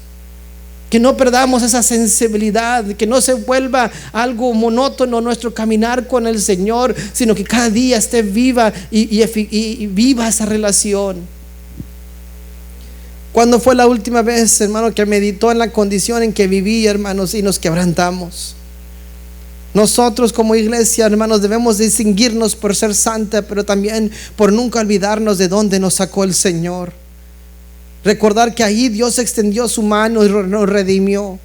Que no perdamos esa sensibilidad, que no se vuelva algo monótono nuestro caminar con el Señor, sino que cada día esté viva y viva esa relación. ¿Cuándo fue la última vez, hermano, que meditó en la condición en que viví, hermanos, y nos quebrantamos? Nosotros como iglesia, hermanos, debemos distinguirnos por ser santa, pero también por nunca olvidarnos de dónde nos sacó el Señor. Recordar que ahí Dios extendió su mano y nos redimió.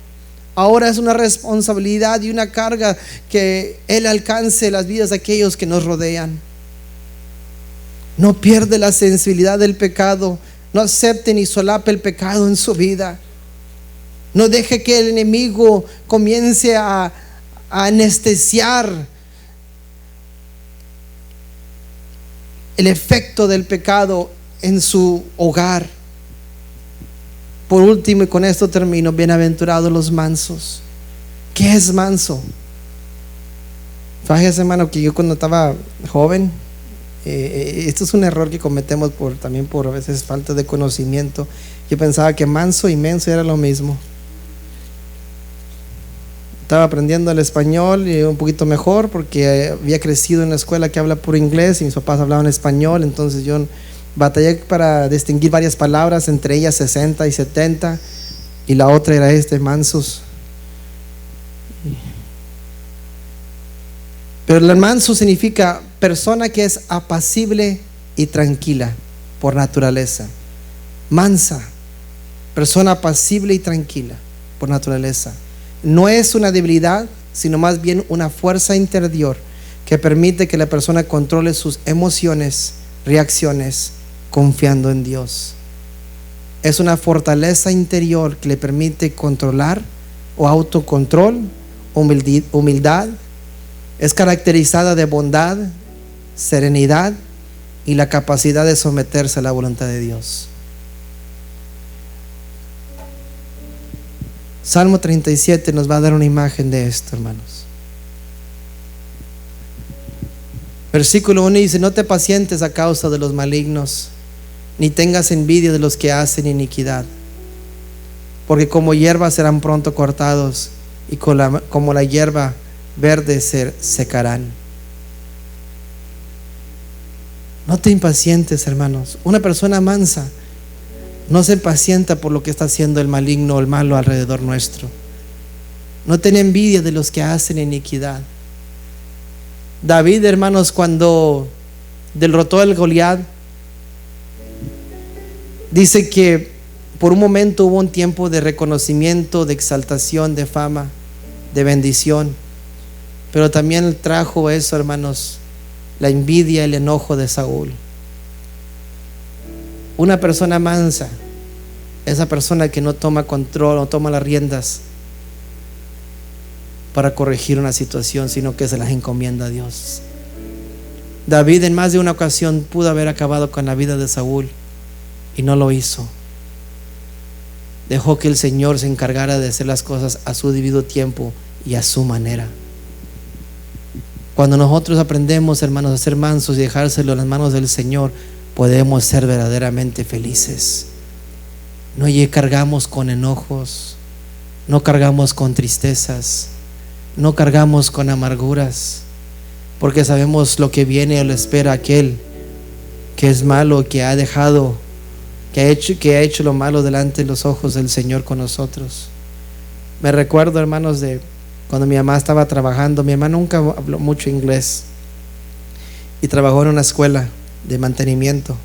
Ahora es una responsabilidad y una carga que Él alcance las vidas de aquellos que nos rodean. No pierde la sensibilidad del pecado. No acepte ni solape el pecado en su vida. No deje que el enemigo comience a anestesiar el efecto del pecado en su hogar. Por último, y con esto termino: bienaventurados los mansos. ¿Qué es manso? Fíjese, hermano, que yo cuando estaba joven, esto es un error que cometemos también por a veces falta de conocimiento. Yo pensaba que manso y menso era lo mismo. Estaba aprendiendo el español y un poquito mejor porque había crecido en una escuela que habla puro inglés y mis papás hablaban español. Entonces yo batallé para distinguir varias palabras, entre ellas 60 y 70, y la otra era mansos. Pero el manso significa persona que es apacible y tranquila por naturaleza. Mansa, persona apacible y tranquila por naturaleza. No es una debilidad, sino más bien una fuerza interior que permite que la persona controle sus emociones, reacciones, confiando en Dios. Es una fortaleza interior que le permite controlar o autocontrol, humildad. Es caracterizada de bondad, serenidad y la capacidad de someterse a la voluntad de Dios. Salmo 37 nos va a dar una imagen de esto, hermanos. Versículo 1 dice: no te pacientes a causa de los malignos, ni tengas envidia de los que hacen iniquidad, porque como hierba serán pronto cortados y como la hierba verde se secarán. No te impacientes, hermanos. Una persona mansa no se impacienta por lo que está haciendo el maligno o el malo alrededor nuestro. No ten envidia de los que hacen iniquidad. David, hermanos, cuando derrotó al Goliat, dice que por un momento hubo un tiempo de reconocimiento, de exaltación, de fama, de bendición, pero también trajo eso, hermanos, la envidia, el enojo de Saúl. Una persona mansa, esa persona que no toma control, no toma las riendas para corregir una situación, sino que se las encomienda a Dios. David en más de una ocasión pudo haber acabado con la vida de Saúl y no lo hizo. Dejó que el Señor se encargara de hacer las cosas a su debido tiempo y a su manera. Cuando nosotros aprendemos, hermanos, a ser mansos y dejárselo en las manos del Señor, podemos ser verdaderamente felices. No cargamos con enojos, no cargamos con tristezas, no cargamos con amarguras, porque sabemos lo que viene o lo espera aquel que es malo, que ha dejado, que ha hecho lo malo delante de los ojos del Señor con nosotros. Me recuerdo, hermanos, de cuando mi mamá estaba trabajando. Mi mamá nunca habló mucho inglés y trabajó en una escuela de mantenimiento,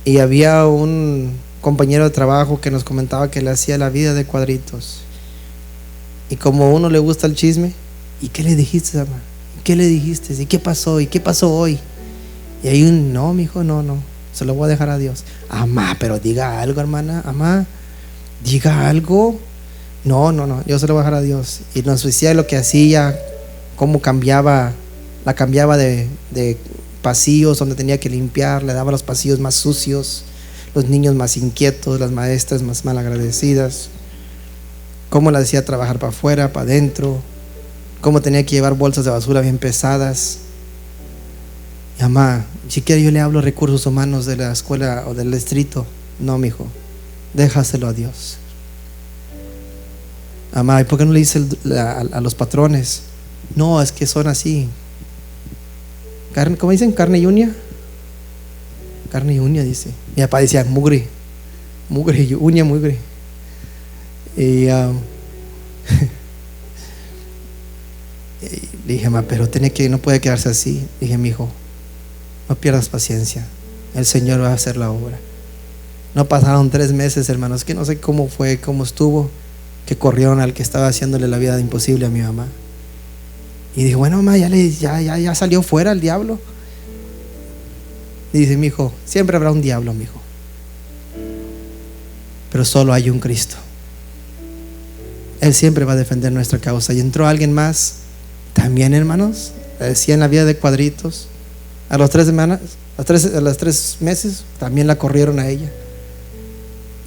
y había un compañero de trabajo que nos comentaba que le hacía la vida de cuadritos. Y como a uno le gusta el chisme, ¿y qué le dijiste, mamá? ¿Qué le dijiste? ¿Y qué pasó? ¿Y qué pasó hoy? Y hay no, mijo, no, se lo voy a dejar a Dios. Amá, pero diga algo, hermana, amá, diga algo. No, yo se lo voy a dejar a Dios. Y nos decía lo que hacía, cómo cambiaba de pasillos donde tenía que limpiar, le daba los pasillos más sucios, los niños más inquietos, las maestras más malagradecidas, cómo la hacía trabajar para afuera, para adentro, cómo tenía que llevar bolsas de basura bien pesadas. Y mamá, si quiere yo le hablo a recursos humanos de la escuela o del distrito. No, mijo, déjaselo a Dios. Mamá, ¿y por qué no le dice a los patrones? No, es que son así. ¿Cómo dicen? ¿Carne y uña? Carne y uña, dice. Mi papá decía mugre y uña mugre. Y le dije, mamá, pero no puede quedarse así. Dije, mi hijo, no pierdas paciencia, el Señor va a hacer la obra. No pasaron 3 meses, hermanos, que no sé cómo estuvo, que corrieron al que estaba haciéndole la vida imposible a mi mamá. Y dije, bueno, mamá, ya salió fuera el diablo. Y dice, mi hijo, siempre habrá un diablo, mi hijo, pero solo hay un Cristo. Él siempre va a defender nuestra causa. Y entró alguien más también, hermanos, le decían la vida de cuadritos. A los 3 semanas, a los 3 meses también la corrieron a ella.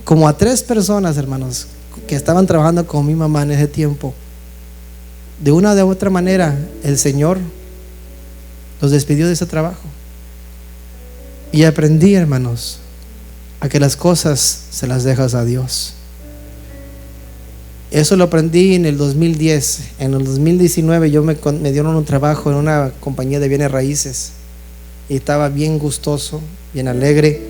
Como a 3 personas, hermanos, que estaban trabajando con mi mamá en ese tiempo. De una u otra manera el Señor los despidió de ese trabajo. Y aprendí, hermanos, a que las cosas se las dejas a Dios. Eso lo aprendí en el 2010. En el 2019 me dieron un trabajo en una compañía de bienes raíces y estaba bien gustoso, bien alegre.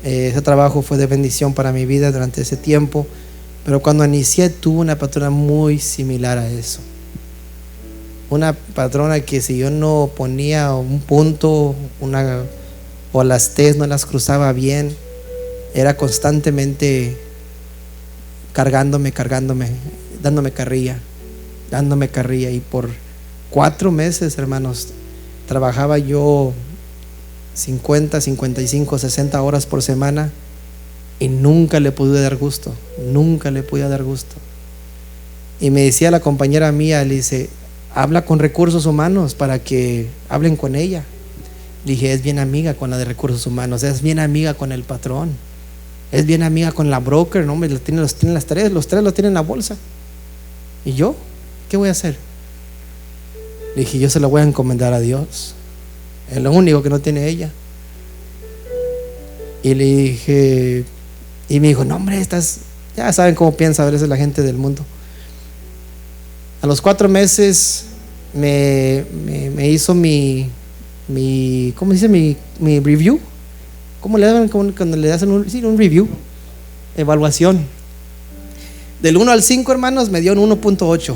Ese trabajo fue de bendición para mi vida durante ese tiempo. Pero cuando inicié tuve una patrona muy similar a eso. Una patrona que si yo no ponía un punto o las T's no las cruzaba bien, era constantemente cargándome, dándome carrilla. Y por 4 meses, hermanos, trabajaba yo 50, 55, 60 horas por semana y nunca le pude dar gusto. Y me decía la compañera mía, le dice, habla con recursos humanos para que hablen con ella. Le dije, es bien amiga con la de recursos humanos, es bien amiga con el patrón, es bien amiga con la broker, no, los tienen los 3, los 3 los tienen en la bolsa. ¿Y yo? ¿Qué voy a hacer? Le dije, yo se lo voy a encomendar a Dios, es lo único que no tiene ella. Y le dije, y me dijo, no, hombre, ya saben cómo piensa a veces la gente del mundo. A los 4 meses me hizo mi, ¿cómo se dice? Mi review. ¿Cómo le dan cuando le hacen un review? Evaluación. Del 1 al 5, hermanos, me dio un 1.8.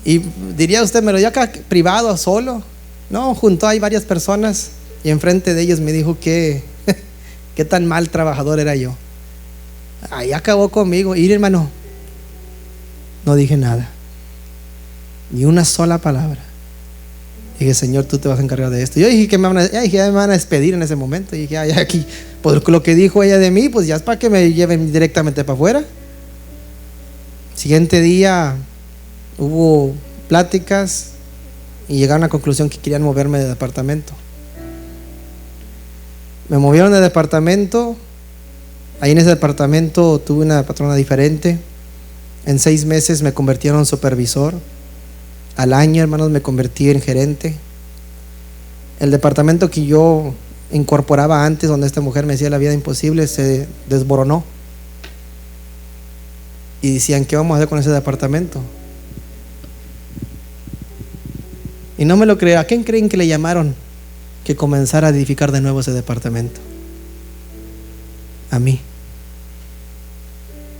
Y diría usted, ¿me lo dio acá privado, solo? No, junto hay varias personas y enfrente de ellos me dijo que qué tan mal trabajador era yo. Ahí acabó conmigo. Y hermano, no dije nada, ni una sola palabra. Dije, Señor, tú te vas a encargar de esto. Yo dije que ya me van a despedir en ese momento. Y dije, ay, aquí, por lo que dijo ella de mí, pues ya es para que me lleven directamente para afuera. Siguiente día hubo pláticas y llegaron a la conclusión que querían moverme de departamento. Me movieron de departamento. Ahí en ese departamento tuve una patrona diferente. En 6 meses me convirtieron en supervisor. Al año, hermanos, me convertí en gerente. El departamento que yo incorporaba antes, donde esta mujer me hacía la vida imposible, se desboronó. Y decían, ¿qué vamos a hacer con ese departamento? Y no me lo creo. ¿A quién creen que le llamaron que comenzara a edificar de nuevo ese departamento? A mí.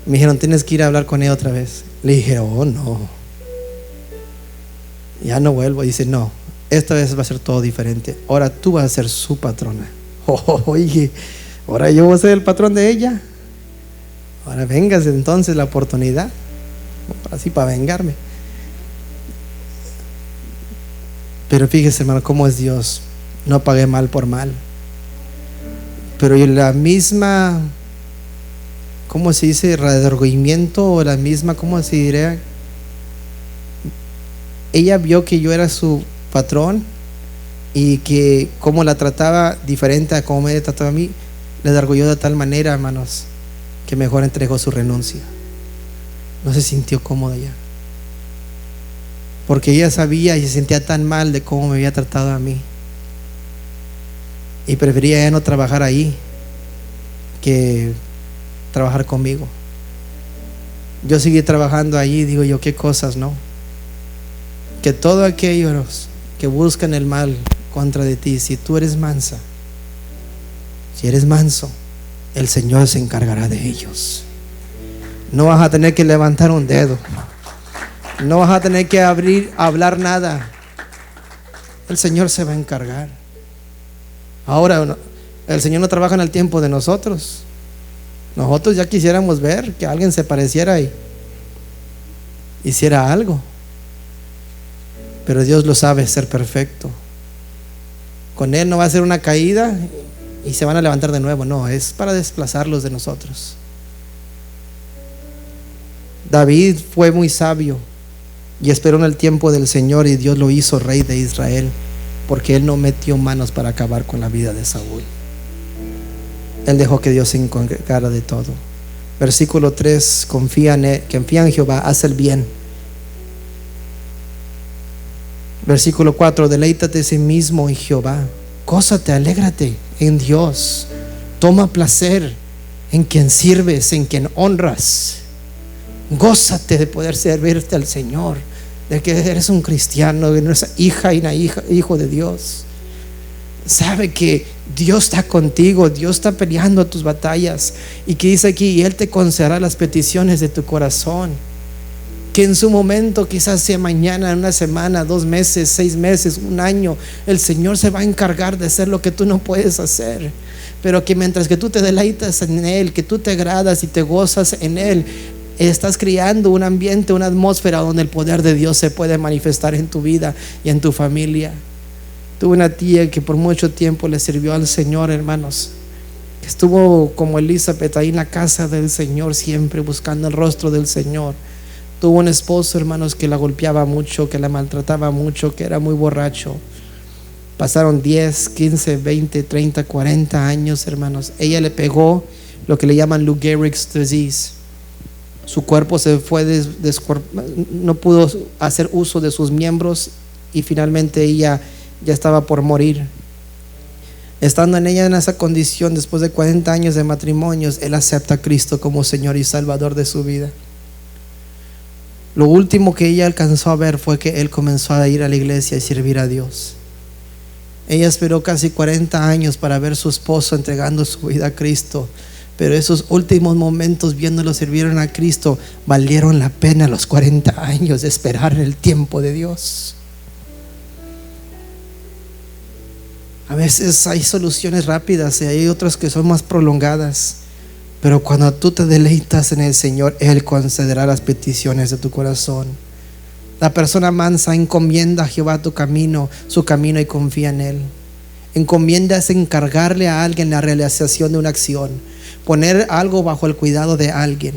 Me dijeron, tienes que ir a hablar con ella otra vez. Le dije, oh no, ya no vuelvo. Dice, no, esta vez va a ser todo diferente. Ahora tú vas a ser su patrona. Oye, ahora yo voy a ser el patrón de ella. Ahora véngase entonces la oportunidad, así para vengarme. Pero fíjese, hermano, cómo es Dios. No pagué mal por mal. Pero la misma, ¿cómo se dice? Redargüimiento, o la misma, ¿cómo se diría? Ella vio que yo era su patrón y que cómo la trataba diferente a cómo me trataba a mí. Le redargüyó de tal manera, hermanos, que mejor entregó su renuncia. No se sintió cómoda ya, porque ella sabía y se sentía tan mal de cómo me había tratado a mí, y prefería ya no trabajar ahí que trabajar conmigo. Yo seguí trabajando allí. Digo yo, qué cosas, ¿no? Que todos aquellos que buscan el mal contra de ti, si tú eres mansa, si eres manso, el Señor se encargará de ellos. No vas a tener que levantar un dedo, no vas a tener que hablar nada. El Señor se va a encargar. Ahora, el Señor no trabaja en el tiempo de nosotros. Nosotros ya quisiéramos ver que alguien se pareciera y hiciera algo, pero Dios lo sabe ser perfecto. Con Él no va a ser una caída y se van a levantar de nuevo. No, es para desplazarlos de nosotros. David fue muy sabio y esperó en el tiempo del Señor, y Dios lo hizo rey de Israel, porque él no metió manos para acabar con la vida de Saúl. Él dejó que Dios se encargara de todo. Versículo 3, confía en Jehová, haz el bien. Versículo 4, deleítate a sí mismo en Jehová, gózate, alégrate en Dios, toma placer en quien sirves, en quien honras. Gózate de poder servirte al Señor, de que eres un cristiano, de nuestra hija y hijo de Dios. Sabe que Dios está contigo, Dios está peleando tus batallas, y que dice aquí, y Él te concederá las peticiones de tu corazón. Que en su momento, quizás sea mañana, en una semana, 2 meses, 6 meses, 1 año, el Señor se va a encargar de hacer lo que tú no puedes hacer. Pero que mientras que tú te deleitas en Él, que tú te agradas y te gozas en Él, estás creando un ambiente, una atmósfera donde el poder de Dios se puede manifestar en tu vida y en tu familia. Tuve una tía que por mucho tiempo le sirvió al Señor, hermanos, que estuvo como Elizabeth ahí en la casa del Señor, siempre buscando el rostro del Señor. Tuvo un esposo, hermanos, que la golpeaba mucho, que la maltrataba mucho, que era muy borracho. Pasaron 10, 15, 20, 30, 40 años, hermanos. Ella le pegó lo que le llaman Lou Gehrig's disease. Su cuerpo se fue no pudo hacer uso de sus miembros, y finalmente ella ya estaba por morir. Estando en esa condición, después de 40 años de matrimonios, él acepta a Cristo como Señor y Salvador de su vida. Lo último que ella alcanzó a ver fue que él comenzó a ir a la iglesia y servir a Dios. Ella esperó casi 40 años para ver a su esposo entregando su vida a Cristo, pero esos últimos momentos viéndolo servir a Cristo valieron la pena los 40 años de esperar el tiempo de Dios. A veces hay soluciones rápidas y hay otras que son más prolongadas, pero cuando tú te deleitas en el Señor, Él concederá las peticiones de tu corazón. La persona mansa encomienda a Jehová su camino, y confía en Él. Encomienda es encargarle a alguien la realización de una acción, poner algo bajo el cuidado de alguien.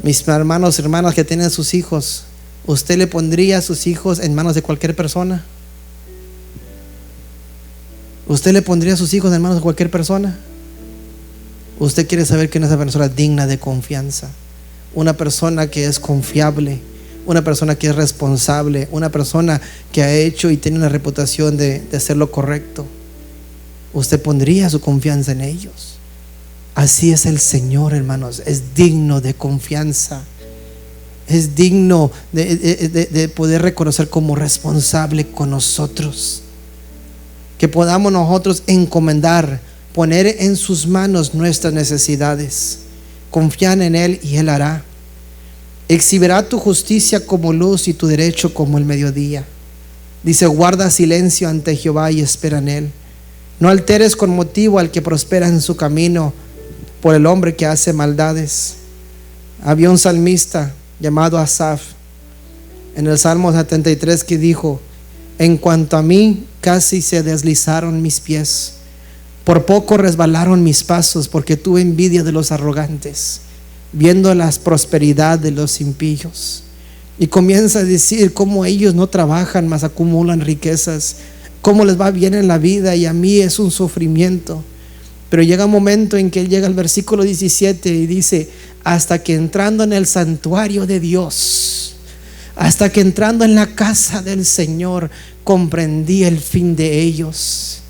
Mis hermanos y hermanas que tienen sus hijos, ¿usted le pondría a sus hijos en manos de cualquier persona? ¿Usted le pondría a sus hijos en manos de cualquier persona? Usted quiere saber que es una persona digna de confianza, una persona que es confiable, una persona que es responsable, una persona que ha hecho y tiene una reputación de hacer lo correcto. Usted pondría su confianza en ellos. Así es el Señor, hermanos. Es digno de confianza. Es digno de poder reconocer como responsable con nosotros. Que podamos nosotros encomendar, poner en sus manos nuestras necesidades, confiar en Él y Él hará. Exhibirá tu justicia como luz y tu derecho como el mediodía. Dice: guarda silencio ante Jehová y espera en Él. No alteres con motivo al que prospera en su camino, por el hombre que hace maldades. Había un salmista llamado Asaf en el Salmo 73 que dijo: en cuanto a mí, casi se deslizaron mis pies, por poco resbalaron mis pasos, porque tuve envidia de los arrogantes, viendo la prosperidad de los impíos. Y comienza a decir cómo ellos no trabajan, mas acumulan riquezas, cómo les va bien en la vida y a mí es un sufrimiento. Pero llega un momento en que él llega al versículo 17 y dice: hasta que entrando en el santuario de Dios, hasta que entrando en la casa del Señor, comprendí el fin de ellos.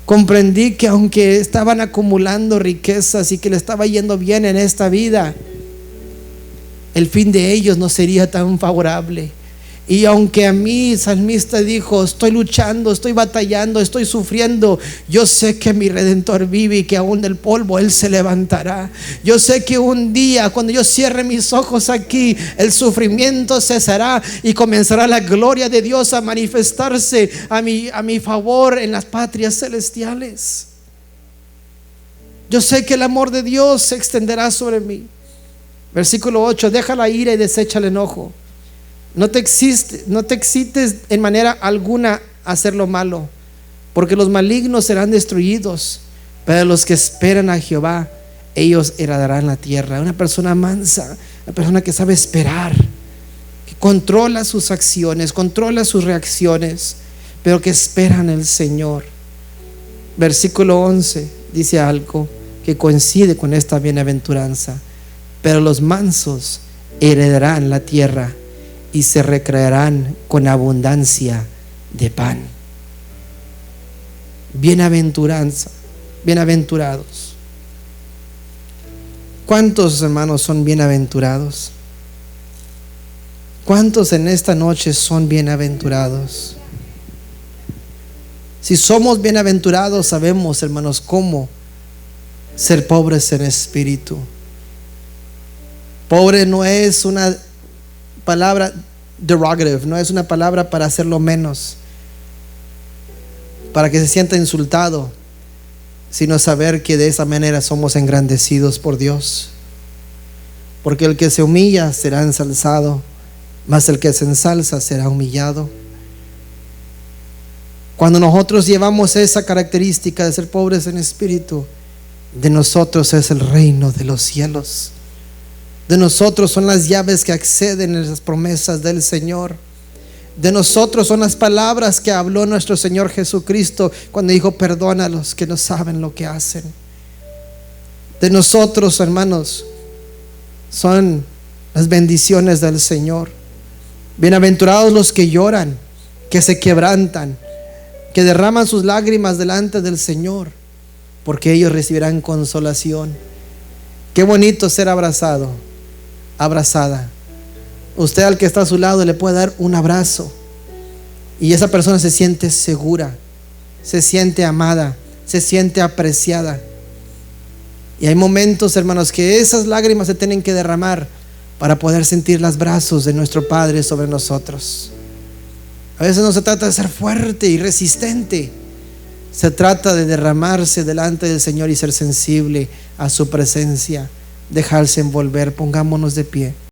Comprendí que aunque estaban acumulando riquezas y que le estaba yendo bien en esta vida, el fin de ellos no sería tan favorable. Y aunque a mí, el salmista dijo: estoy luchando, estoy batallando, estoy sufriendo, yo sé que mi Redentor vive y que aún del polvo Él se levantará. Yo sé que un día, cuando yo cierre mis ojos aquí, el sufrimiento cesará y comenzará la gloria de Dios a manifestarse a mi favor en las patrias celestiales. Yo sé que el amor de Dios se extenderá sobre mí. Versículo 8: deja la ira y desecha el enojo. No te excites en manera alguna a hacer lo malo, porque los malignos serán destruidos, pero los que esperan a Jehová, ellos heredarán la tierra. Una persona mansa, una persona que sabe esperar, que controla sus acciones, controla sus reacciones, pero que espera en el Señor. Versículo 11 dice algo que coincide con esta bienaventuranza: pero los mansos heredarán la tierra y se recrearán con abundancia de pan. Bienaventuranza, bienaventurados. ¿Cuántos hermanos son bienaventurados? ¿Cuántos en esta noche son bienaventurados? Si somos bienaventurados, sabemos, hermanos, cómo ser pobres en espíritu. Pobre no es una palabra derogative, no es una palabra para hacerlo menos, para que se sienta insultado, sino saber que de esa manera somos engrandecidos por Dios. Porque el que se humilla será ensalzado, mas el que se ensalza será humillado. Cuando nosotros llevamos esa característica de ser pobres en espíritu, de nosotros es el reino de los cielos. De nosotros son las llaves que acceden a las promesas del Señor. De nosotros son las palabras que habló nuestro Señor Jesucristo cuando dijo: perdónalos que no saben lo que hacen. De nosotros, hermanos, son las bendiciones del Señor. Bienaventurados los que lloran, que se quebrantan, que derraman sus lágrimas delante del Señor, porque ellos recibirán consolación. Qué bonito ser abrazado. abrazada. Usted al que está a su lado le puede dar un abrazo y esa persona se siente segura, se siente amada, se siente apreciada. Y hay momentos, hermanos, que esas lágrimas se tienen que derramar para poder sentir los brazos de nuestro Padre sobre nosotros. A veces no se trata de ser fuerte y resistente, se trata de derramarse delante del Señor y ser sensible a su presencia, dejarse envolver. Pongámonos de pie.